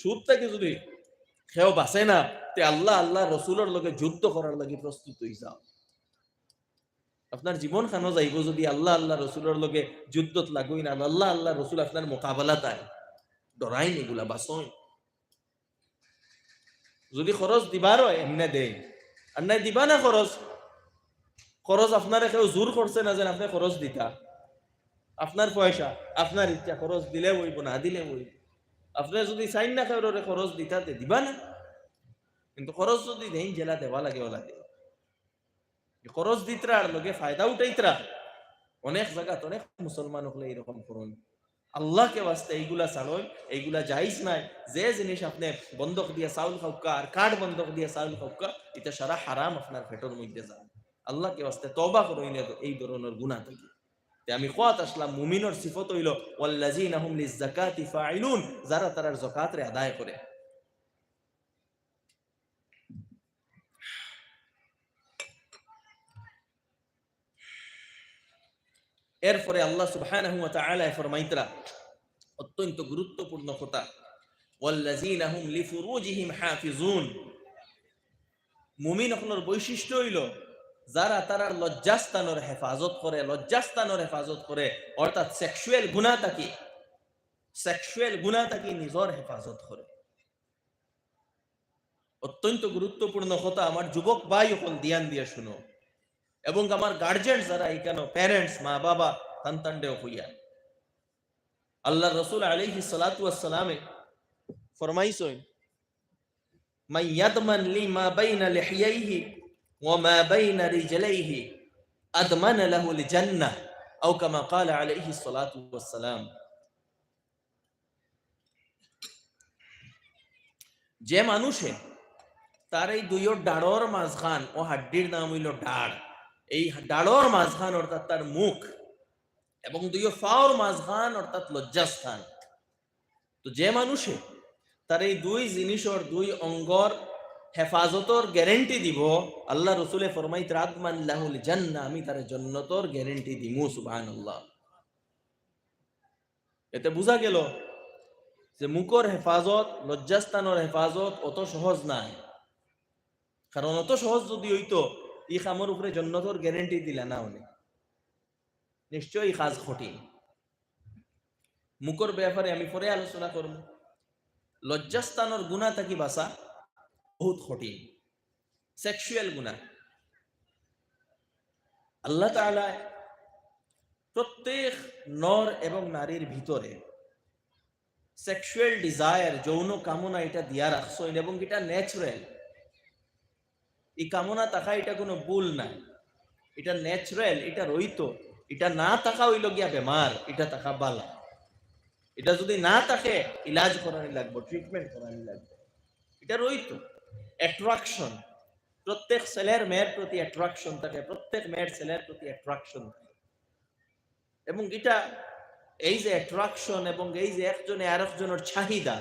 [SPEAKER 2] সুদটাকে যদি কেউ বাঁচে না, তে আল্লাহ রাসূলের লগে যুদ্ধ করার লাগি প্রস্তুত হই যাও। আপনার জীবন খানো যাইব যদি আল্লাহ রসুলের লগে যুদ্ধত লাগুই না, আল্লাহ রসুল আপনার মোকাবেলা তাই ডরাই এগুলা বাসন। যদি খরচ দিবার হয় এমনি দেয়, আর নাই দিবা না খরচ আপনার কেউ জোর করছে না যেন আপনি খরচ দিতা। আপনার পয়সা, আপনার ইচ্ছা, খরচ দিলে হইব না দিলে হইব। আপনি যদি চাইন না কেউ খরচ দিতাতে দিবা না, কিন্তু খরচ যদি দেই জেলা দেওয়া লাগে ওলা দেয়। খরচ দিতরা আর লগে ফায়দা উঠাইতরা। অনেক জায়গাত অনেক মুসলমান হলে এরকম করুন। আল্লাহকে বাস্তে এইগুলা চালন, এইগুলা যাইস নাই। যে জিনিস আপনি বন্ধক দিয়ে চাউল খাওকা আর কার্ড বন্ধক দিয়ে চাউল খাওকা, এটা সারা হারাম আপনার পেটের মধ্যে যান। আল্লাহকে বাস্তে তওবা করুন এই ধরনের গুনাহ থেকে। আমি কোয়াত আসলাম মুমিনের সিফত হইল ওয়াল্লাযিনা হুম লিয-যাকাতি ফাইলুন, যারা তার যাকাতরে আদায় করে। এরপরে আল্লাহ সুবহানাহু ওয়া তাআলা ফরমাইতরা অত্যন্ত গুরুত্বপূর্ণ কথা, ওয়াল্লাযিনা হুম লিফুরুজিহিম হাফিজুন। মুমিন হলোর বৈশিষ্ট্য হইল যারা তারার লজ্জাস্থানের হেফাজত করে, অর্থাৎ সেক্সুয়াল গুনাহ থাকি নিজের হেফাজত করে। অত্যন্ত গুরুত্বপূর্ণ কথা। আমার যুবক ভাই হল ধ্যান দিয়ে শুনো, এবং আমার গার্জিয়ান যারা এখানে প্যারেন্টস, মা বাবা সন্তানদেও হইয়া, আল্লাহ রাসূল আলাইহিস সালাতু ওয়াস সালামে ফরমাইছেন, মান ইয়াদমান লি মা বাইনা লিহিয়াইহি ওয়া মা বাইনা রিজলাইহি আদমান লাহু আল জান্নাহ, আও কামা ক্বালা আলাইহিস সালাতু ওয়াস সালাম। যে মানুষে তার এই দুইও ডাড়র মাঝখান, ও হাড্ডির নাম হইল ডাড়, এই ডাড়র মাঝখান অর্থাৎ তার মুখ, এবং দুইও ফাওর মাঝখান অর্থাৎ লজ্জাস্থান, তো যে মানুষে তার এই দুই জিনিসের দুই অঙ্গর হেফাজতর গ্যারেন্টি দিব, আল্লাহ রসুলে ফরমাইত আদমান লাহুল জান্নাহ, আমি তার জান্নাতের গ্যারেন্টি দিমু। সুবহানাল্লাহ। এতে বোঝা গেল যে মুখর হেফাজত, লজ্জাস্থানের হেফাজত অত সহজ নাই। কারণ অত সহজ যদি হইতো এই খামর উপরে জান্নাতের গ্যারেন্টি দিলা না উনি, নিশ্চয়ই কাজ কঠিন। মুখর ব্যাপারে আমি পরে আলোচনা করব। লজ্জাস্থানের গুনাহ থাকি বাঁচা বহুত কঠিন। সেক্সুয়াল গুনাহ, আল্লাহ তাআলা প্রত্যেক নর এবং নারীর ভিতরে সেক্সুয়াল ডিজায়ার, যৌন কামনা এটা দিয়া রাখছেন এবং এটা ন্যাচারাল। এই কামনা থাকা এটা কোনো ভুল নাই, এটা ন্যাচারাল, এটা রইত। এটা না থাকা হইল গিয়া বেমার, এটা থাকা বালা। এটা যদি না থাকে ইলাজ করানি লাগবে, ট্রিটমেন্ট করানি লাগবে। এটা রইত অ্যাট্রাকশন, প্রত্যেক ছেলের মেয়ের প্রতি অ্যাট্রাকশন থাকে, প্রত্যেক মেয়ের ছেলের প্রতি অ্যাট্রাকশন থাকে। এবং এটা এই যে অ্যাট্রাকশন এবং এই যে একজনে আরেকজনের চাহিদা,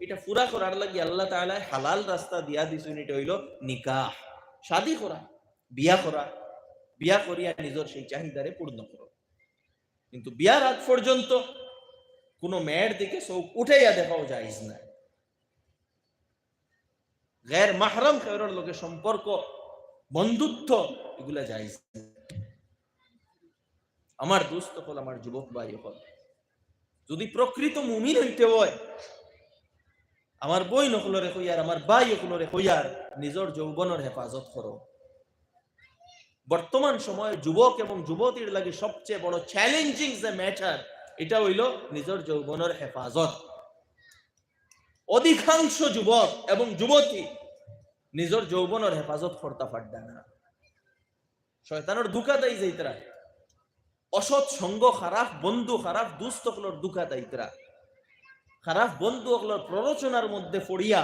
[SPEAKER 2] এটা পুরা করার লাগি আল্লাহ তাআলা হালাল রাস্তা দিয়া দিছেন। এটা হইল নিকাহ, শাদী করা, বিয়া করা, বিয়া করিয়া নিজের সেই চাহিদারে পূর্ণ করো। কিন্তু বিয়ার আগ পর্যন্ত কোনো মেয়ের দিকে চোখ উঠাইয়া দেখাও জায়েজ না। গैर মাহরম কারোর লোকের সম্পর্ক, বন্ধুত্ব, এগুলা জায়েজ না। আমার দোস্ত হল, আমার যুবক ভাই হল, যদি প্রকৃত মুমিন হইতে হয়, আমার বই নকলরে কইয়ার, আমার ভাই নকলরে কইয়ার, নিজের যৌবনের হেফাজত করো। বর্তমান সময়ে যুবক এবং যুবতীর লাগে সবচেয়ে বড় চ্যালেঞ্জিং যে ম্যাটার, এটা হইল নিজের যৌবনের হেফাজত। অধিকাংশ যুবক এবং যুবতী নিজের যৌবনের হেফাজত করতে পারবে না। শয়তানের দুকা দেয় যাইতরা, অসৎ সঙ্গ, খারাপ বন্ধু, খারাপ দুস্থ হলোর দুকা দায়িত্রা, খারাপ বন্ধু হলোর প্ররোচনার মধ্যে পড়িয়া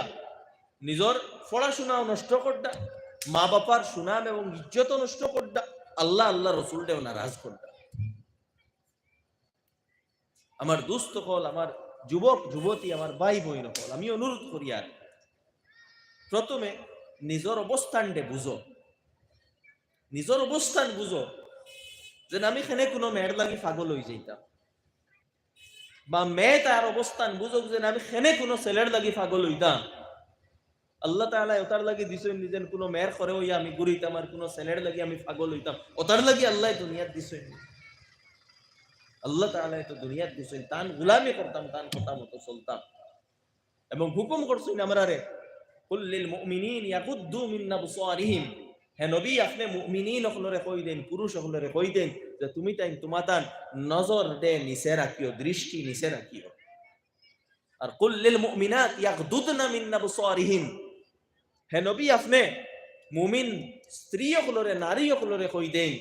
[SPEAKER 2] নিজের পড়াশোনাও নষ্ট করডা, মা বাবার সুনাম এবং ইজ্জত নষ্ট করডা, আল্লাহ আল্লাহ রসুলটাও নারাজ করডা। আমার দুস্থ হল, আমার যুবক যুবতী, আমার ভাই বোন হল, আমি অনুরোধ করি, আর প্রথমে নিজের অবস্থানটা বুঝো, নিজের অবস্থান বুঝো। যে আমি এখানে কোনো মেয়ের লাগি পাগল হয়ে যাইতাম, বা মেয়ে তার অবস্থান বুঝুক যে আমি এখানে কোনো ছেলের লাগি পাগল হইতাম। আল্লাহ তাআলা ওটার লাগি দিছেন নিজের কোনো মেয়ের করে হইয়া আমি ঘুরিতাম, আর কোনো ছেলের লাগি আমি পাগল হইতাম। ওটার লাগি আল্লাহ দুনিয়াত দিছেন, আল্লাহ তাআলা তো দুনিয়াত দিছেন তান গোলামি করতাম, তান কথা মতো চলতাম, এবং হুকুম করছেন আমরারে কুল লিল মুমিনিন ইয়াগুদ্দু মিন আবসারিহিম। হে নবী, আপনি মুমিনিন সকলরে কই দেন, পুরুষ সকলরে কই দেন যে তুমি তাই তোমাতান নজর দে নিচে রাখিও, দৃষ্টি নিচে রাখিও। আর কুল লিল মুমিনাত ইয়াগদুদনা মিন আবসারিহিম, হে নবী আপনি মুমিন স্ত্রী সকলরে, নারী সকলরে কই দেন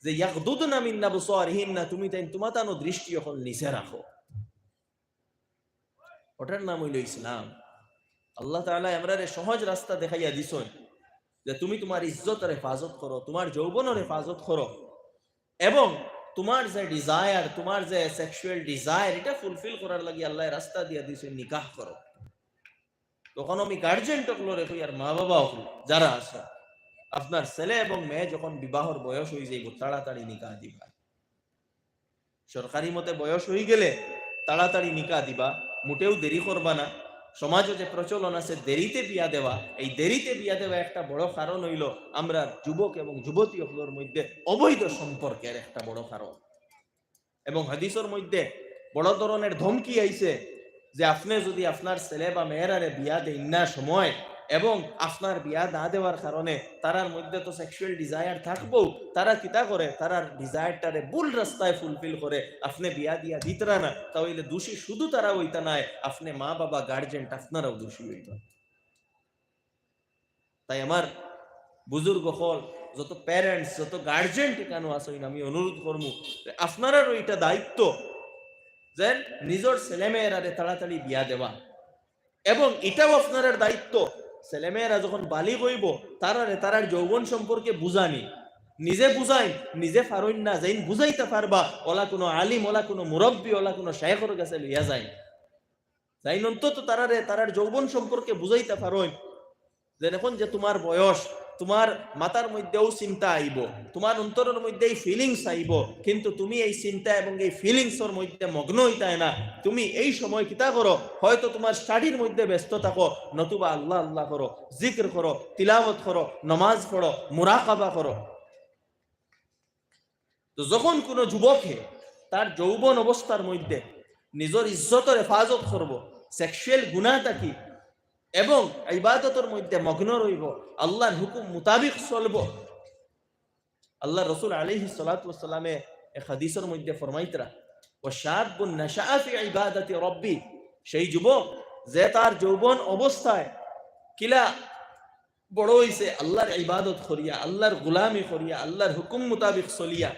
[SPEAKER 2] যে ইয়াগদুদনা মিন আবসারিহিন, না তুমি তাই তোমাতানো দৃষ্টি সকল নিচে রাখো। ওটার নাম হইল ইসলাম। আল্লাহ তাআলা আমরারে সহজ রাস্তা দেখাইয়া দিছেন যে তুমি তোমার ইজ্জতের হেফাজত করো, তোমার যৌবনের হেফাজত করো, এবং তোমার যে ডিজায়ার, তোমার যে সেক্সুয়াল ডিজায়ার, এটা ফুলফিল করার লাগি আল্লাহ রাস্তা দিয়া দিছেন নিকাহ করো। তখন আমি গার্জেন টকলরে কই, আর মা বাবা যারা আছে, আপনার ছেলে এবং মেয়ে যখন বিবাহর বয়স হয়ে যাইব, তাড়াতাড়ি নিকাহ দিবা। সরকারি মতে বয়স হয়ে গেলে তাড়াতাড়ি নিকাহ দিবা, মোটেও দেরি করবা না। সমাজে যে প্রচলন আছে দেরিতে বিয়া দেওয়া, এই দেরিতে বিয়া দেওয়া একটা বড় কারণ হইল আমরা যুবক এবং যুবতী সকলের মধ্যে অবৈধ সম্পর্কের একটা বড় কারণ। এবং হাদিসের মধ্যে বড় ধরনের ধমকি আইছে যে আপনি যদি আপনার ছেলে বা মেয়েরারে বিয়া দেন না সময়, এবং আপনার বিয়া না দেওয়ার কারণে তারার মধ্যে তো সেক্সুয়াল ডিজায়ার থাকবো, তারা কিতা করে, তারার ডিজায়ারটারে ভুল রাস্তায় ফুলফিল করে আপনি বিয়া দিয়া দিতরা না, তাহলে দোষী শুধু তারা হইতা নাই, আপনি মা বাবা গার্জেন আপনারাও দোষী হইত। তাই আমার বুজুর্গ হল, যত প্যারেন্টস, যত গার্জেন ঠিকানো আসেন, আমি অনুরোধ করবো আপনারারও এটা দায়িত্ব যে নিজের ছেলেমেয়েরারে তাড়াতাড়ি বিয়া দেওয়া, এবং এটাও আপনার দায়িত্ব ছেলেমেয়েরা যখন বালিগ হইব তারার যৌবন সম্পর্কে বুঝানি। নিজে বুঝাই, নিজে পারইন না, যাইন বুঝাইতে পারবা, ওলা কোনো আলিম, ওলা কোনো মুরব্বী, ওলা কোনো শায়খের কাছে লইয়া যায়, যাইন অন্তত তারার যৌবন সম্পর্কে বুঝাইতে পারইন যে এখন যে তোমার বয়স, তোমার মাথার মধ্যেও চিন্তা আইব, তোমার অন্তরের মধ্যে এই ফিলিংস আইব, কিন্তু তুমি এই চিন্তা এবং এই ফিলিংসের মধ্যে মগ্ন হইতায় না। তুমি এই সময় কিতা করো, হয়তো তোমার স্টাডির মধ্যে ব্যস্ত থাকো, নতুবা আল্লাহ আল্লাহ করো, জিকির করো, তিলাওয়াত করো, নামাজ পড়ো, মুরাকাবা করো। তো যখন কোনো যুবকে তার যৌবন অবস্থার মধ্যে নিজের ইজ্জতের হেফাজত করব, সেক্সুয়াল গুনাহটা কি, এবং ইবাদতের মধ্যে মগ্ন রইব, আল্লাহর হুকুম মোতাবিক চলব, আল্লাহ রসুল আলাইহিস সালাতু ওয়াস সালামে এক হাদিসের মধ্যে ফরমাইতরা ওয়া শাবুন নাশাআ ফি ইবাদাতি রাব্বি, সেই যুবক যে তার যৌবন অবস্থায় কিলা বড় হইছে আল্লাহর ইবাদত করিয়া, আল্লাহর গোলামি করিয়া, আল্লাহর হুকুম মোতাবেক চলিয়া,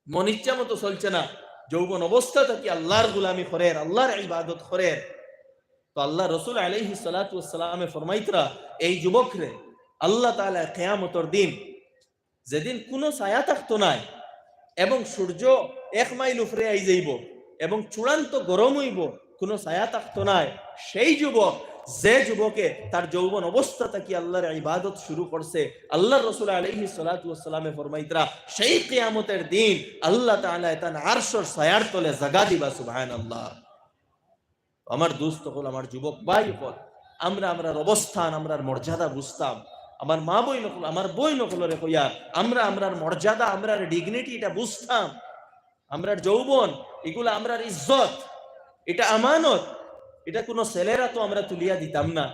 [SPEAKER 2] মন ইচ্ছা মতো চলছে না, যৌবন অবস্থা থাকি আল্লাহর গোলামি করেন, আল্লাহর ইবাদত করেন, তো আল্লাহ রসুল আলাইহিস সালাতু ওয়াস সালামে ফরমাইতরা এই যুবকরে আল্লাহ তাআলা কিয়ামতের দিন, যেদিন কোনো ছায়া থাকতো নাই এবং সূর্য 1 মাইল উপরে আই যাইব এবং চূড়ান্ত গরম হইব, কোনো ছায়া থাকতো নাই, সেই যুবক যে যুবকে তার যৌবন অবস্থা থেকে আল্লাহর ইবাদত শুরু করছে, আল্লাহ রাসূল আলাইহিস সালাতু ওয়াস সালামে ফরমাইতরা সেই কিয়ামতের দিন আল্লাহ তাআলা তার আরশের ছায়ার তলে জায়গা দিবা। সুবহানাল্লাহ। আমার দোস্ত হল, আমার যুবক ভাই হল, আমরার অবস্থান, আমরার মর্যাদা বুঝতাম, আমার মা বই নকল, আমার বই নকলরে কইয়া আমরার মর্যাদা, আমরার ডিগনিটি এটা বুঝতাম, আমরার যৌবন এগুলো আমরার ইজ্জত, এটা আমানত, এটা কোনো ছেলেরা তো আমরা তুলিয়া দিতাম না,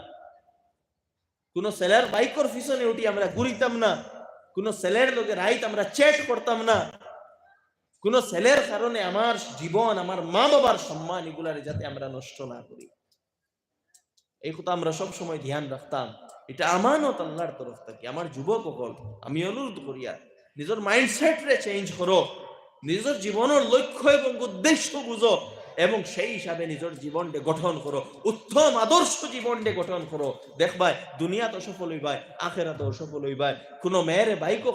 [SPEAKER 2] কোনো ছেলের বাইকর পিছনে উঠি আমরা ঘুরিতাম না, কোনো ছেলের লোকে রাইত আমরা চেট করতাম না, কোন ছেলের কারণে আমার জীবন, আমার মা বাবার সম্মান এগুলারে যাতে আমরা নষ্ট না করি, এই কথা আমরা সব সময় ধ্যান রাখতাম। এটা আমানত আল্লাহর তরফ থেকে। আমার যুবক হল, আমি অনুরোধ করিয়া নিজের মাইন্ডসেট রে চেঞ্জ করো, নিজের জীবনের লক্ষ্য এবং উদ্দেশ্য বুঝো এবং সেই হিসাবে নিজের জীবনকে গঠন করো, উত্তম আদর্শ জীবনকে গঠন করো। দেখবাই দুনিয়া তো সফল হইবাই, আখেরাত সফল হইবাই। কোনো মেয়ের বাইকও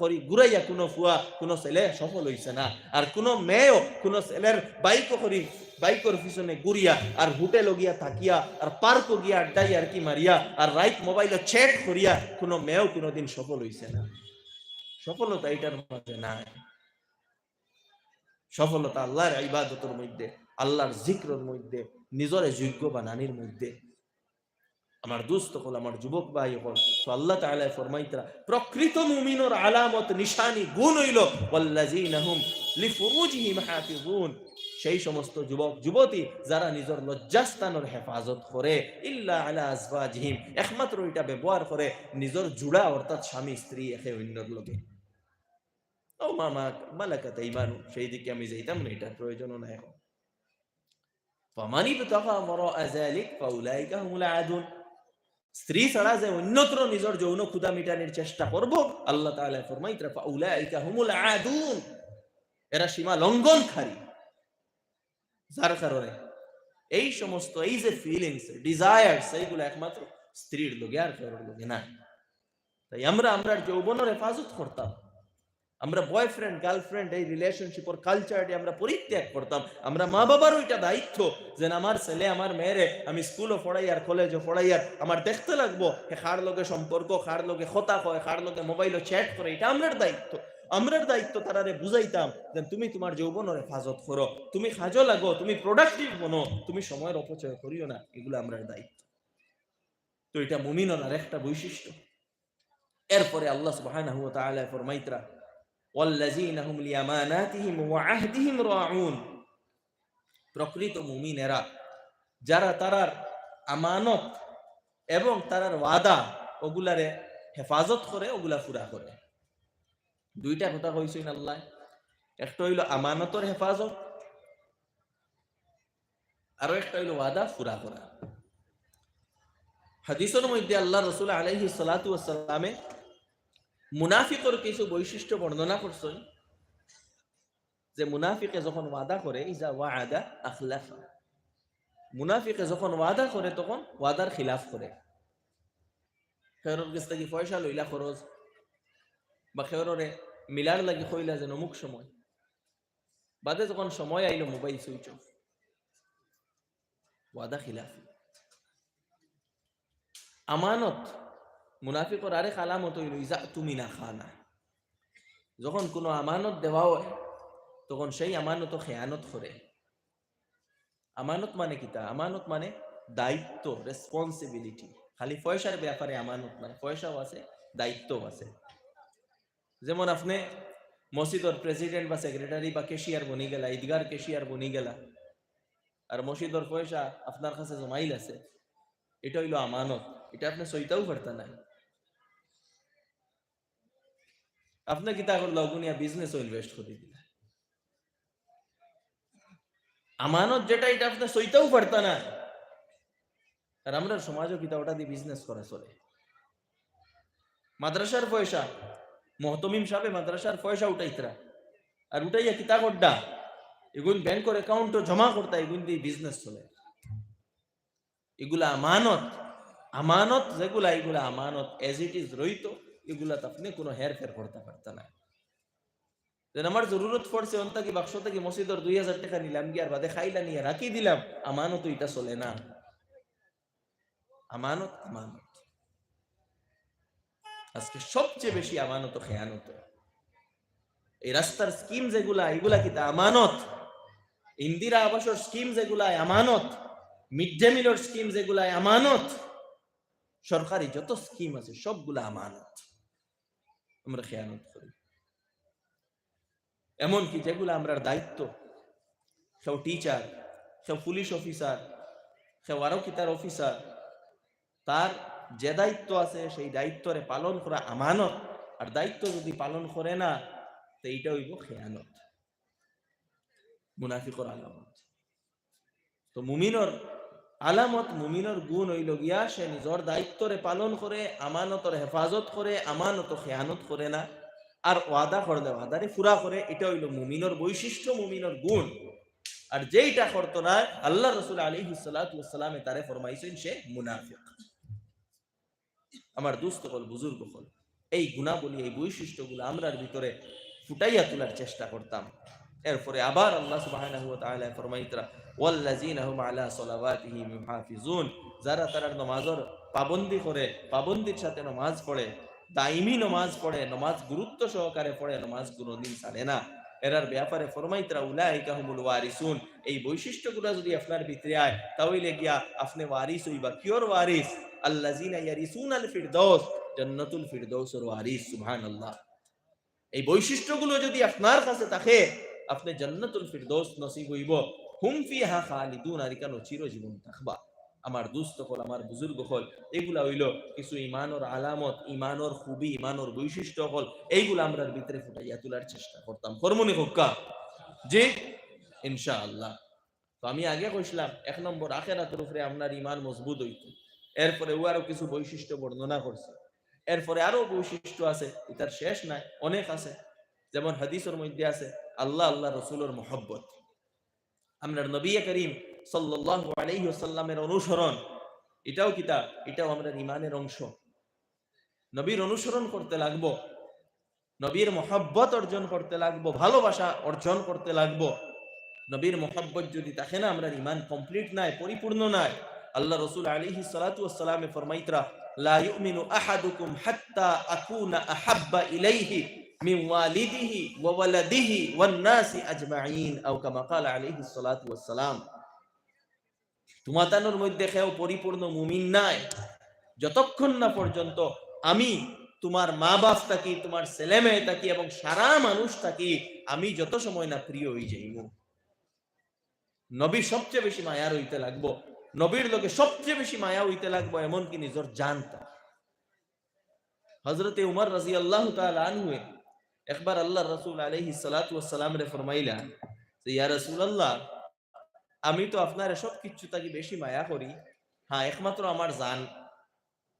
[SPEAKER 2] করি ঘুরাইয়া কোনো ফুয়া, কোনো ছেলে সফল হইছে না, আর কোনো মেয়েও কোনো ছেলের বাইকও করি বাইকর পিছনে ঘুরিয়া আর হোটেল গিয়া থাকিয়া আর পার্ক গিয়া আড্ডাই আর কি মারিয়া আর রাইট মোবাইলে চ্যাট করিয়া কোনো মেয়েও কোনোদিন সফল হইছে না। সফলতা এটার মাঝে নাই। সফলতা আল্লাহর ইবাদতের মধ্যে, আল্লাহর জিক্রের মধ্যে, নিজরে যোগ্য বানানির মধ্যে। আমার দোস্ত হল, আমার যুবক ভাই হল, তো আল্লাহ তাআলা ফরমাইতরা প্রকৃত মুমিনের আলামত নিশানি গুণ হইল ওয়াল্লাযীনা হুম লিফুরুজিহিম হাফিজুন, সেই সমস্ত যুবক যুবতী যারা নিজের লজ্জাস্থানের হেফাজত করে, ইল্লা আলা আজওয়াজিহিম, একমাত্র এটা ব্যবহার করে নিজের জুড়া অর্থাৎ স্বামী স্ত্রী একে অন্যর লোকে। ও মামা মালাকাত ঈমানু, সেই দিকে আমি যাইতাম না, এটার প্রয়োজনও নাই এখন। ফামান ইবতাগা ওয়ারাআ যালিক ফাউলাইকা হুমুল আদুন, স্ত্রী ছাড়া যে অন্যত্র নিজের যৌন ক্ষুধা মিটানোর চেষ্টা করব, আল্লাহ তাআলা ফরমাইতরা ফাউলাইকা হুমুল আদুন, এরা সীমা লঙ্ঘনকারী। যার কারণে এই সমস্ত এই যে ফিলিংস, ডিজায়ারস, এইগুলো একমাত্র স্ত্রীর লোকে আর কারোর লোকে না। তাই আমরা যৌবনের হেফাজত করতাম, আমরা বয়ফ্রেন্ড গার্লফ্রেন্ড এই রিলেশনশিপের কালচারটি আমরা পরিত্যাগ করতাম। আমরা মা বাবারও এটা দায়িত্ব যে আমার ছেলে আমার মেয়েরে আমি স্কুলও পড়াই আর কলেজও পড়াই আর আমার দেখতে লাগবো কার লগে সম্পর্ক, কার লগে কথা কয়, কার লগে মোবাইলও চ্যাট করে, এটা আমরার দায়িত্ব। আমরার দায়িত্ব তারারে বুঝাইতাম যে তুমি তোমার যৌবনের হেফাজত করো, তুমি কাজও লাগো, তুমি প্রোডাক্টিভ বনো, তুমি সময়ের অপচয় করিও না, এগুলো আমরার দায়িত্ব। তো এটা মুমিনের আরেকটা বৈশিষ্ট্য। এরপরে আল্লাহ সুবহানাহু ওয়া তাআলা ফরমাইতরা ওয়াল্লাযীনা হুম লিআমানাতিহিম ওয়া আহদিহিম রাউন, প্রকৃত মুমিনেরা যারা তারার আমানত এবং তারার ওয়াদা ওগুলারে হেফাজত করে, ওগুলা পুরা করে। দুইটা কথা কইছেন আল্লাহ, একটা হইল আমানতের হেফাজত, আর একটা হইল ওয়াদা পুরা করা। হাদিসের মধ্যে আল্লাহ রাসূল আলাইহিস সালাতু ওয়াস সালামে মুনাফিকের কিছু বৈশিষ্ট্য বর্ণনা করছেন, যে মুনাফিকে যখন ওয়াদা করে, ইজা ওয়াদা আখলাফা, মুনাফিকে যখন ওয়াদা করে তখন ওয়াদার খিলাফ করে। খেয়রের কাছ থেকে পয়সা লইলা খরচ, বা খেয়রে মিলার লাগি কইলা যেন অমুক সময়, বাদে যখন সময় আইলো মোবাইল সুইচ অফ, ওয়াদা খিলাফ। আমানত মুনাফিকর আরেক আলামত হইল ইজা তুমি না খানা, যখন কোনো আমানত দেওয়া হয় তখন সেই আমানত খেয়ানত করে। আমানত মানে কিতা? আমানত মানে দায়িত্ব, রেসপন্সিবিলিটি। খালি পয়সার ব্যাপারে আমানত নাই, পয়সাও আছে, দায়িত্বও আছে। যেমন আপনি মসজিদের প্রেসিডেন্ট বা সেক্রেটারি বা কেশিয়ার বনি গেলা, ঈদগার কেশিয়ার বনি গেলা, আর মসজিদের পয়সা আপনার কাছে জমাইল আছে, এটা হইল আমানত। এটা আপনি সইতাও পারতেন না। আপনি কিতা করলো গুনিয়া বিজনেস ইনভেস্ট করে দিলা। আমানত যেটা এটা আপনি সইতেও পারতা না। আর আমরা সমাজও কিতা ওটা দিয়ে বিজনেস করা চলে। মাদ্রাসার পয়সা মহতমিম সাহেব মাদ্রাসার পয়সা উঠাইতরা, আর উঠাইয়া কিতা করডা এগুন ব্যাংকের অ্যাকাউন্টে জমা করতা, এগুন দিয়ে বিজনেস চলে। এগুলা আমানত, আমানত যেগুলা এগুলা আমানত এজ ইট ইজ রইত, এগুলা আপনি কোনো হেরফের করতে পারত না। আমার জরুরত পড়ছে অন্তা কি বাক্স থেকে মসজিদের 2000 টাকা নিলাম গিয়ার বাদে খাইলা নিয়ে রাখি দিলাম, আমানত এটা চলে না। আমানত আমানত। আজকে সবচেয়ে বেশি আমানত খেয়ানত। এই রাস্তার স্কিম যেগুলা এগুলা কিতা আমানত। ইন্দিরা আবাসের স্কিম যেগুলা আমানত, মিড ডে মিলের স্কিম যেগুলা আমানত, সরকারি যত স্কিম আছে সবগুলা আমানত। আমরা খেয়ানত করি। এমনকি যেগুলা আমরা দায়িত্ব, কেউ টিচার, কেউ পুলিশ অফিসার, কেউ আরো কিতার অফিসার, তার যে দায়িত্ব আছে সেই দায়িত্বরে পালন করা আমানত। আর দায়িত্ব যদি পালন করে না তো এইটা হইব খেয়ানত, মুনাফিকর আলামত। তো মুমিনর আলামত, মুমিনর গুণ হইল গিয়া সে নিজের দায়িত্বরে পালন করে, আমানতর হেফাজত করে, আমানত খেয়ানত করে না। আর ওয়াদা করলে ওয়াদারে পুরা করে, এটা হইল মুমিনর বৈশিষ্ট্য, মুমিনর গুণ। আর যেইটা করতো না আল্লাহ রাসূল আলাইহিস সালাতু ওয়াস সালামে তারে ফরমাইছেন সে মুনাফিক। আমার দোস্ত হল, বুজুর্গ হল, এই গুণাবলী এই বৈশিষ্ট্যগুলো আমরার ভিতরে ফুটাইয়া তোলার চেষ্টা করতাম। এরপরে আবার আল্লাহ সুবহানাহু ওয়া তাআলা ফরমাইতরা ওয়াল্লাযিনা হুম আলা সালাওয়াতিহিম ইউহাফিজুন, যারা তার নামাজের পাবন্দি করে, পাবন্দির সাথে নামাজ পড়ে, দাইমি নামাজ পড়ে, নামাজ গুরুত্ব সহকারে পড়ে, নামাজ কোনোদিন ছাড়ে না, এরার ব্যাপারে ফরমাইতরা উলাইকা হুমুল ওয়ারিসুন। এই বৈশিষ্ট্যগুলো যদি আপনার ভিতরে আয় তাহলে গিয়া আপনি ওয়ারিস হইবা। কিওর ওয়ারিস? আল্লাযিনা ইয়ারিসুনাল ফিরদাউস, জান্নাতুল ফিরদাউসের ওয়ারিস। সুবহানাল্লাহ। এই বৈশিষ্ট্যগুলো যদি আপনার কাছে থাকে আপনি জান্নাতুল ফিরদাউস নসিব হইব। হুম ফিহা খালিদুন, আর কেন চিরজীবন থাকবা। আমার দোস্ত হল, আমার বুজুর্গ হল, এগুলা হইল কিছু ইমানের আলামত, ইমানের খুবই, ইমানের বৈশিষ্ট্য হল। এইগুলো আমরা ভিতরে ফুটাইয়া তোলার চেষ্টা করতাম। কর্মনি হোক্কা জি ইনশাআল্লাহ। তো আমি আগে কইছিলাম 1 নম্বর আখিরাতের উপরে আপনার ইমান মজবুত হইত। এরপরে ও আরো কিছু বৈশিষ্ট্য বর্ণনা করছে। এরপরে আরো বৈশিষ্ট্য আছে, এটার শেষ নাই, অনেক আছে। যেমন হাদিসের মধ্যে আছে আল্লাহ আল্লাহ রসুলের মহব্বত, আমরার নবী করিম সাল্লাল্লাহু আলাইহি ওয়াসাল্লামের অনুসরণ, এটাও কিতা, এটাও আমরা ইমানের অংশ। নবীর অনুসরণ করতে লাগবো, নবীর মহব্বত অর্জন করতে লাগবো, ভালোবাসা অর্জন করতে লাগবো। নবীর মহব্বত যদি থাকে না, আমরা ইমান কমপ্লিট নাই, পরিপূর্ণ নাই। আল্লাহ রাসূল আলাইহিস সালাতু ওয়াস সালামে ফরমাইতরা লা ইউমিনু আহাদুকুম হাত্তা আকুনা আহাব্বা ইলাইহি মিন ওয়ালিদিহি ওয়া ওয়ালাদিহি ওয়ান নাসি আজমাইন, আও কামা ক্বালা আলাইহিস সালাতু ওয়াস সালাম। তোমাদের মধ্যে কেউ পরিপূর্ণ মুমিন নাই যতক্ষণ না পর্যন্ত আমি তোমার মা বাপ থাকি, তোমার ছেলে মেয়ে থাকি এবং সারা মানুষ থাকি আমি যত সময় না প্রিয় হয়ে যাইব। নবী সবচেয়ে বেশি মায়া হইতে লাগবো, নবীর লোকে সবচেয়ে বেশি মায়া হইতে লাগবো, এমনকি নিজের জানতা। হযরতে উমর রাদিয়াল্লাহু তাআলা আনহু একবার আল্লাহ রাসূল আলাইহিস সালাতু ওয়াস সালাম রে ফরমাইলা যে ইয়া রাসূলুল্লাহ, আমি তো আপনার সবকিছু থাকি বেশি মায়া করি, হ্যাঁ একমাত্র আমার জান,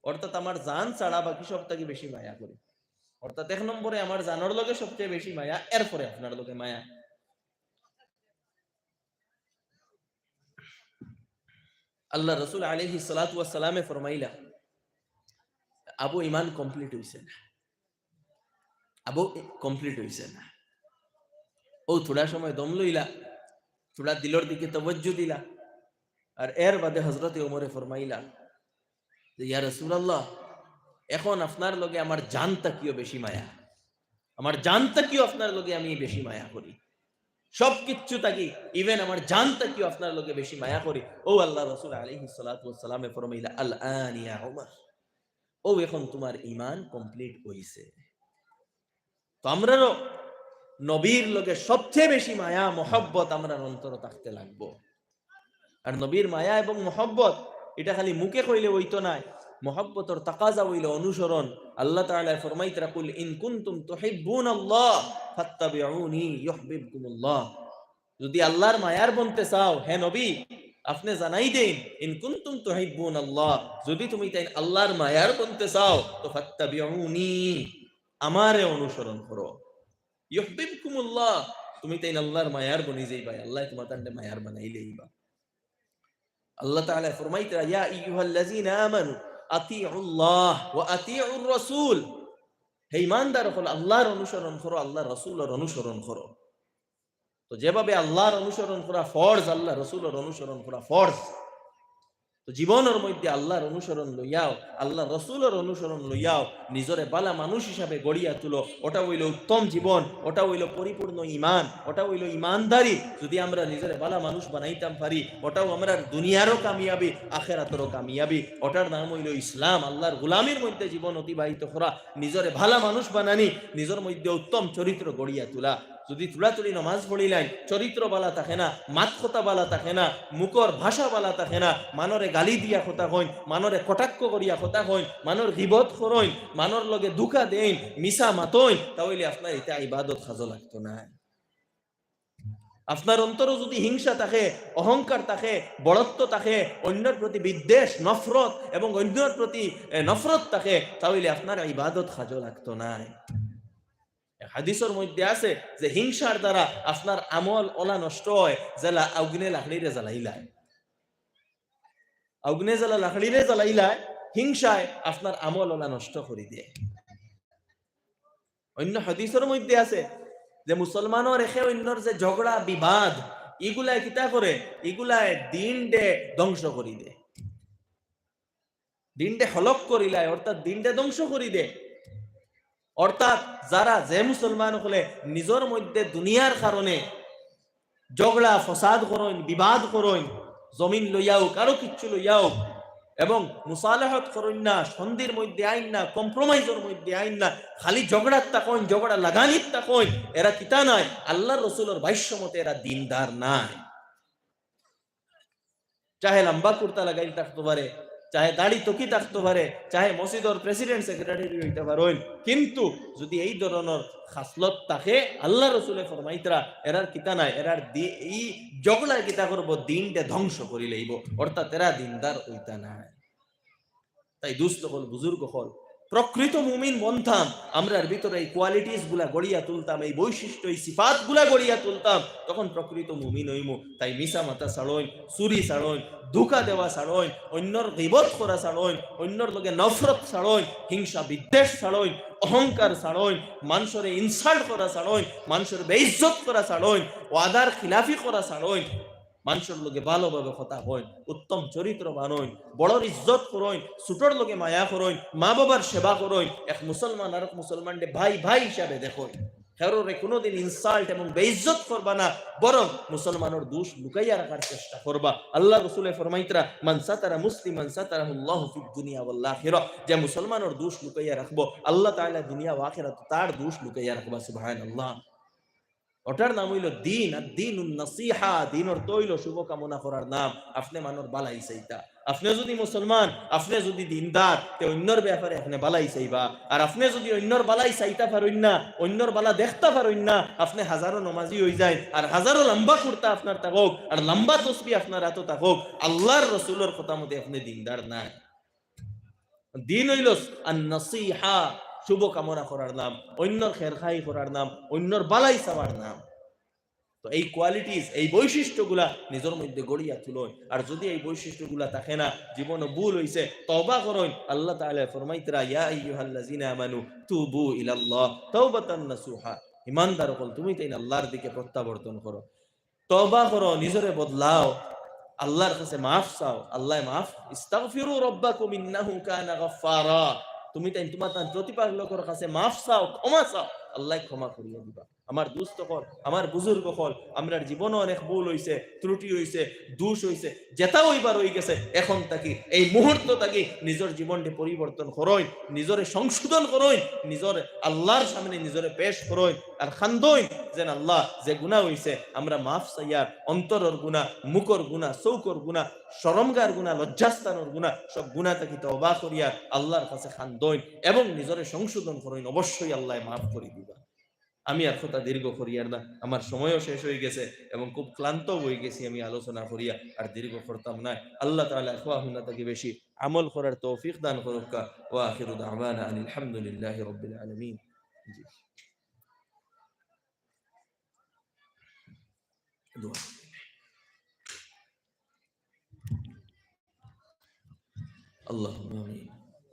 [SPEAKER 2] অর্থাৎ আমার জান ছাড়া বাকি সব থাকি বেশি মায়া করি। অর্থাৎ 1 নম্বরে আমার জানের লগে সবচেয়ে বেশি মায়া, এরপরে আপনার লগে মায়া। আল্লাহ রাসূল আলাইহিস সালাতু ওয়াস সালামে ফরমাইলা আবু ইমান কমপ্লিট হইছে না, আবু কমপ্লিট হইছে না। ও থোড়া সময় দম লইলা, থোড়া দিলর দিকে তওয়াজ্জু দিলা, আর এর বাদে হযরতে ওমরে ফরমাইলা যে ইয়া রাসূলুল্লাহ, এখন আপনার লগে আমার জানতা কিও বেশি মায়া, আমার জানতা কিও আপনার লগে আমি বেশি মায়া করি, সবকিছু থাকি ইভেন আমার জানতা কিও আপনার লগে বেশি মায়া করি। ও আল্লাহ রাসূল আলাইহিস সালাতু ওয়াস সালামে ফরমাইলা আল আন ইয়া উমর, ও এখন তোমার ঈমান কমপ্লিট হইছে। তো আমরাও নবীর লগে সবচেয়ে বেশি মায়া মহব্বত আমরা অন্তর থাকতে লাগবো। আর নবীর মায়া এবং মহব্বত এটা খালি মুখে কইলে হইতো না, মুহাব্বতর তাকাজা হইল অনুসরণ। আল্লাহ তাআলা ফরমাইতরা কুল ইন কুনতুম তুহিব্বুনাল্লাহ ফাত্তাবিউনি ইউহিব্বুকুমুল্লাহ। যদি আল্লাহর মায়ার বনতে চাও হে নবী, আপনি জানাই দেন ইন কুনতুম তুহিব্বুনাল্লাহ, যদি তুমি তাই আল্লাহর মায়ার বনতে চাও তো ফাত্তাবিউনি, আমারে অনুসরণ করো। ইউহিব্বুকুমুল্লাহ, তুমি তাই আল্লাহর মায়ার বনি যাইবা, আল্লাহ তোমার তান্ডে মায়ার বানাইলেইবা। আল্লাহ তাআলা ফরমাইতরা ইয়া আইয়ুহাল্লাযীনা আমানু আতিউল্লাহ ওয়া আতিউর রাসূল, হে ঈমানদার হল আল্লাহর অনুসরণ করো, আল্লাহর রাসূলের অনুসরণ করো। তো যেভাবে আল্লাহর অনুসরণ করা ফরজ, আল্লাহ রাসূলের অনুসরণ করা ফরজ। তো জীবনের মধ্যে আল্লাহর অনুসরণ লইয়াও, আল্লাহ রাসূলের অনুসরণ লইয়াও নিজরে বালা মানুষ হিসাবে গড়িয়া তুলো। ওটা হইল উত্তম জীবন, ওটা হইল পরিপূর্ণ ঈমান, ওটা হইল ঈমানদারি। যদি আমরা নিজরে বালা মানুষ বানাইতাম পারি, ওটাও আমরা দুনিয়ারও কামিয়াবি, আখিরাতেরও কামিয়াবি। ওটার নাম হইল ইসলাম। আল্লাহর গোলামির মধ্যে জীবন অতিবাহিত করা, নিজরে ভালা মানুষ বানানি, নিজের মধ্যে উত্তম চরিত্র গড়িয়া তোলা। যদি তুলাতুলি নমাজ পড়িলাই চরিত্র বালা থাকে না, মাত কথা বালা থাকে না, মুখর ভাষা বালা থাকে না, মানরে গালি দিয়া কথা কইন, মানরে কটাক্ষ করিয়া কথা কইন, মানর গিবত করইন, মানর লগে দুঃখা দেন, মিশা মাতইন, তাহলে আপনার এটা ইবাদত সাজো লাগতো না। আপনার অন্তরে যদি হিংসা থাকে, অহংকার থাকে, বড়ত্ব থাকে, অন্যের প্রতি বিদ্বেষ, নফরত এবং অন্যের প্রতি নফরত থাকে, তাহলে আপনার ইবাদত সাজো লাগতো না। হাদিসের মধ্যে আছে যে হিংসার দ্বারা আপনার আমল ওলা নষ্ট হয়, জেলা আগুনে লাকড়িরে জ্বালাইলায়, আগুনে জ্বালা লাকড়িরে জ্বালাইলায়, হিংসায় আপনার আমল ওলা নষ্ট করে দেয়। অন্য হাদিসের মধ্যে আছে যে মুসলমানও রেখে অন্যর যে ঝগড়া বিবাদ, এগুলায় কিতা করে, এগুলায় দিন ডে ধ্বংস করি দে, দিন ডে হলক করিলায়, অর্থাৎ দিন ডে ধ্বংস করি দে। অর্থাৎ যারা যে মুসলমান হলে নিজের মধ্যে দুনিয়ার কারণে ঝগড়া ফসাদ করেন, বিবাদ করেন, জমিন লইয়াও কারো কিচ্ছু লইয়াও, এবং মুসালাহত করেন না, সন্ধির মধ্যে আইন না, কম্প্রোমাইজের মধ্যে আইন না, খালি ঝগড়ার তাকইন, ঝগড়া লাগানির তাকইন, এরা কিতা নাই, আল্লাহ রসুলের ভাষ্য মতে এরা দিনদার নাই। চাহে লম্বা কুর্তা লাগাই থাকতে পারে, চাহে দাড়ি টকি থাকতে পারে, চাহে মসজিদের প্রেসিডেন্ট সেক্রেটারি হইতে পারেন, কিন্তু যদি এই ধরনের খাসলত থাকে, আল্লাহ রসুলে ফরমাইতরা এরার কিতা নাই, এরার এই জগলার কিতা করবো, দিনটা ধ্বংস করি লইব, অর্থাৎ এরা দিনদার হইতা নাই। তাই দুস্থ হল, বুজুর্গ হল, প্রকৃত মুমিন বনতাম, আমরার ভিতরে এই কোয়ালিটিস গুলা গড়িয়া তুলতাম, এই বৈশিষ্ট্য, এই সিফাত গুলা গড়িয়া তুলতাম, তখন প্রকৃত মুমিন হইমু। তাই মিশা মাতা ছাড়ইন, চুরি ছাড়ইন, ধোঁকা দেওয়া ছাড়ইন, অন্যর গীবত করা ছাড়ইন, অন্যর লগে নফরত ছাড়ইন, হিংসা বিদ্বেষ ছাড়ইন, অহংকার ছাড়ইন, মানুষের ইনসাল্ট করা ছাড়ইন, মানুষের বেইজ্জত করা ছাড়ইন, ওয়াদার খিলাফি করা ছাড়ইন, মানুষের লোকে ভালোভাবে কথা হইন, উত্তম চরিত্র বানইন, বড়র ইজ্জত করইন, ছোটর লোকে মায়া করইন, মা বাবার সেবা করইন, এক মুসলমান আর এক মুসলমানকে ভাই ভাই হিসাবে দেখইন। হেরোরে কোনোদিন ইনসাল্ট এবং বেইজ্জত করবা না, বরং মুসলমানের দোষ লুকাইয়া রাখার চেষ্টা করবা। আল্লাহ রাসূলে ফরমাইতরা মান সাতারা মুসলিমান সাতারাহুল্লাহু ফিদ দুনিয়া ওয়াল আখিরা, যে মুসলমানের দোষ লুকাইয়া রাখবো, আল্লাহ তাআলা দুনিয়া ও আখিরাতে তার দোষ লুকাইয়া রাখবা। সুবহানাল্লাহ। ওটার নাম হইল দিন। আর দিনুন নাসিহা, দিন অর্থ হইল শুভকামনা করার নাম। আপনি মানুষ বালাই চাইতা, আপনি যদি মুসলমান, আপনি যদি দিনদার, তে অন্যর ব্যাপারে আপনি বালাই চাইবা। আর আপনি যদি অন্যর বালাই চাইতা পারেন না, অন্যর বালা দেখতে পারেন না, আপনি হাজারো নমাজি হয়ে যায়, আর হাজারো লম্বা কুর্তা আপনার থাকুক, আর লম্বা তসবি আপনার হাতে থাকুক, আল্লাহর রসুলের কথা মতে আপনি দিনদার নাই। দিন হইল আন নাসিহা, শুভ কামনা করার নাম, অন্যর খেরখাই করার নাম, অন্যর বালাই চাওয়ার নাম। তো এই কোয়ালিটিস, এই বৈশিষ্ট্যগুলা নিজের মধ্যে গড়িয়া তুলুন। আর যদি এই বৈশিষ্ট্যগুলা থাকে না, জীবন ভুল হইছে, তওবা করুন। আল্লাহ তাআলা ফরমাইতরা ইয়া আইয়ুহাল্লাযিনা আমানু তুবু ইলাল্লাহ তাওবাতান নাসুহা, ঈমানদার হল তুমি তাই আল্লাহর দিকে প্রত্যাবর্তন করো, তওবা করো, নিজরে বদলাও, আল্লাহর কাছে মাফ চাও, আল্লাহ মাফ, ইস্তাগফিরু রাব্বাকুম ইন্নাহু কানা গাফফারা, তুমি তাই তোমার প্রতিপালকের কাছে মাফ চাও, ক্ষমা চাও, আল্লাহ ক্ষমা করিয়া দিবা। আমার দুস্থ হল, আমার বুজুর্গ হল, আমরার জীবনে অনেক ভুল হইছে, ত্রুটি হইছে, দোষ হইছে, যেটা হইবার হই গেছে, এখন থাকি এই মুহূর্ত থাকি নিজের জীবনটি পরিবর্তন করই, নিজরে সংশোধন করই, নিজর আল্লাহর সামনে নিজরে পেশ করই, আর খান্দই যেন আল্লাহ যে গুনাহ হইছে আমরা মাফ চাইয়ার, অন্তরের গুনাহ, মুখর গুনাহ, চৌকর গুনাহ, শরমগার গুনাহ, লজ্জাস্থানের গুনাহ, সব গুনাহ থাকি তওবা করিয়া আল্লাহর কাছে খান্দই এবং নিজরে সংশোধন করই, অবশ্যই আল্লাহ মাফ করে দিবা। আমি আর কথা দীর্ঘ করিয়ার না, আমার সময়ও শেষ হয়ে গেছে এবং খুব ক্লান্ত হয়ে গেছি আমি আলোচনা করিয়া, আর দীর্ঘ করতাম না। আল্লাহ তাআলা আখওয়াহুন্না থেকে বেশি আমল করার তৌফিক দান করুক। ওয়া আখিরু দাওয়ানা আনিল হামদুলিল্লাহি রাব্বিল আলামিন। জি, দোয়া। আল্লাহুম্মা আমিন।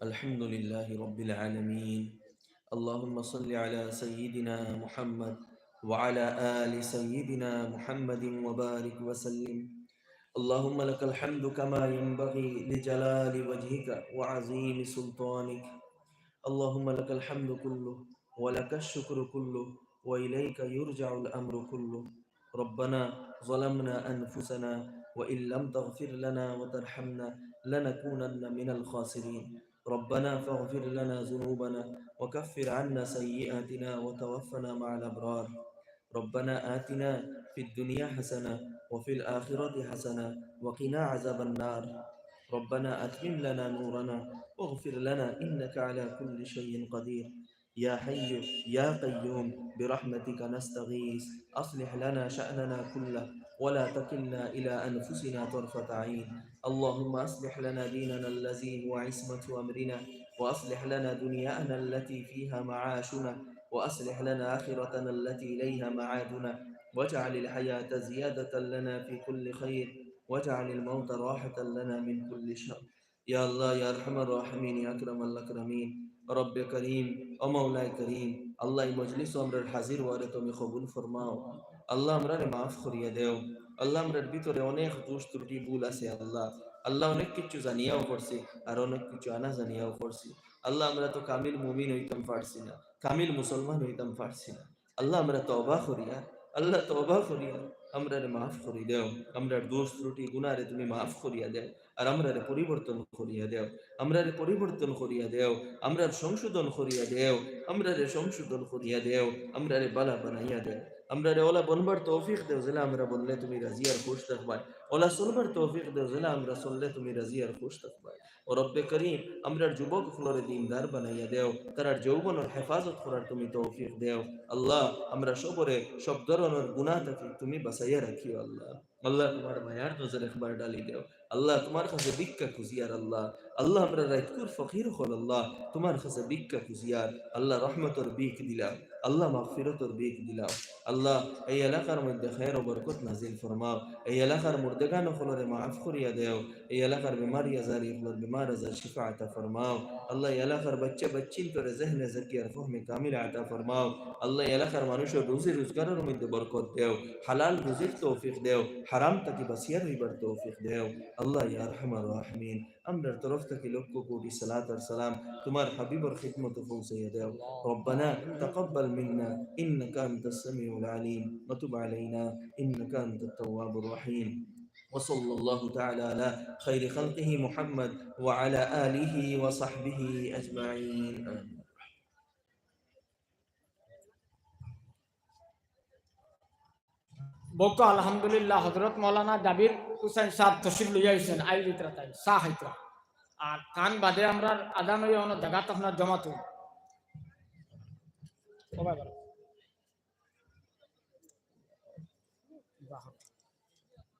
[SPEAKER 2] আলহামদুলিল্লাহি রাব্বিল আলামিন। اللهم صل على سيدنا محمد وعلى آل سيدنا محمد وبارك وسلم. اللهم لك الحمد كما ينبغي لجلال وجهك وعظيم سلطانك. اللهم لك الحمد كله ولك الشكر كله وإليك يرجع الأمر كله. ربنا ظلمنا أنفسنا وإن لم تغفر لنا وترحمنا لنكونن من الخاسرين. ربنا فاغفر لنا ذنوبنا وكفر عنا سيئاتنا وتوفنا مع الأبرار. ربنا آتنا في الدنيا حسنة وفي الآخرة حسنة وقنا عذاب النار. ربنا أتمم لنا نورنا واغفر لنا إنك على كل شيء قدير. يا حي يا قيوم برحمتك نستغيث، أصلح لنا شأننا كله ولا تكلنا إلى أنفسنا طرفة عين. اللهم أصلح لنا ديننا الذي هو عصمة أمرنا، وأصلح لنا دنيانا التي فيها معاشنا، وأصلح لنا آخرتنا التي إليها معادنا، واجعل الحياة زيادة لنا في كل خير، واجعل الموت راحة لنا من كل شر. يا الله يا أرحم الراحمين يا أكرم الأكرمين، رب كريم ومولاي كريم، الله مجلس أمر الحزير وارتم قبول فرماও। আল্লাহ আমরা মাফ করিয়া দেও। আল্লাহ আমরার ভিতরে অনেক দোষ ত্রুটি ভুল আছে আল্লাহ। আল্লাহ অনেক কিছু জানিয়াও করছি আর অনেক কিছু আনা জানিয়াও করছি। আল্লাহ আমরা তো কামিল মুমিন হইতাম পারছি না, কামিল মুসলমান হইতাম পারছি না। আল্লাহ আমরা তওবা করিয়া, আল্লাহ তওবা করিয়া আমরারে মাফ করি দেও। আমরার দোষ ত্রুটি গুনারে তুমি মাফ করিয়া দেও আর আমরারে পরিবর্তন করিয়া দেও, আমরারে পরিবর্তন করিয়া দেও, আমরার সংশোধন করিয়া দেও, আমরারে সংশোধন করিয়া দেও, আমরারে বালা বানাইয়া দেও, আমরারে ওলা বনবার তৌফিক দেও যেলা আমরা বললে তুমি রাজি আর খুশ থাকবা, ওলা চলবার তৌফিক দেও যেলা আমরা চললে তুমি রাজি আর খুশ থাকবা। ও রব্বে করিম আমরার যুবক ফলরে দিনদার বানাইয়া দেও, তারার যৌবনের হেফাজত করার তুমি তৌফিক দেও। আল্লাহ আমরা সবরে সব ধরনের গুনাহ থেকে তুমি বাঁচাইয়া রাখিও আল্লাহ। আল্লাহ তোমার মায়ার নজর একবার ডালি দেও। আল্লাহ তোমার কাছে ভিক্ষা খুঁজিয়ার আল্লাহ। আল্লাহ আমরা রাইতকুর ফকির হল আল্লাহ, তোমার কাছে ভিক্ষা খুঁজিয়ার আল্লাহ রহমতর বিক দিলাম, আল্লাহ মাগফিরতর বিক দিলাম। আল্লাহ এই এলাকার মধ্যে খায়ের ও বরকত নাজিল ফরমাও। এই এলাকার মুর্দেগান ফলরে মাফ করিয়া দেও। এই এলাকার বিমারি আজারি ফলর বিমার আজার শিফা আতা ফরমাও। আল্লাহ এই এলাকার বাচ্চা বাচ্চিন করে জহনে জাকি আর ফহমে কামিল আতা ফরমাও। আল্লাহ এলাকার মানুষের রুজি রোজগারের মধ্যে বরকত দেও, হালাল রুজির তৌফিক দেও, হারাম তাকে বাসিয়ার হইবার তৌফিক দেও। আল্লাহ ইয়া আরহামার রাহিমিন আমরার তরফ থেকে লক্ষ কোটি সালাত আর সালাম তোমার হাবিবর খিদমতে পৌঁছাইয়া দেও। রব্বানা তাকাব্বাল মিন্না ইন্নাকা আনতাস সামিউল আলিম ওয়া তুব আলাইনা ইন্নাকা আনতাত তাওয়াবুর রহিম। وصلى الله تعالى على خير خلقه محمد وعلى آله وصحبه أجمعين آمين.
[SPEAKER 1] বলতো আলহামদুলিল্লাহ হযরত মাওলানা জাবির হুসাইন সাহেব তশরিফ লইয়া আইছেন আই ভিতরা তাই সাহ হইতো আর কান বাদে আমরা আদান হইয়া অন্য জায়গাতে আপনার জমাত হই সবাই বলো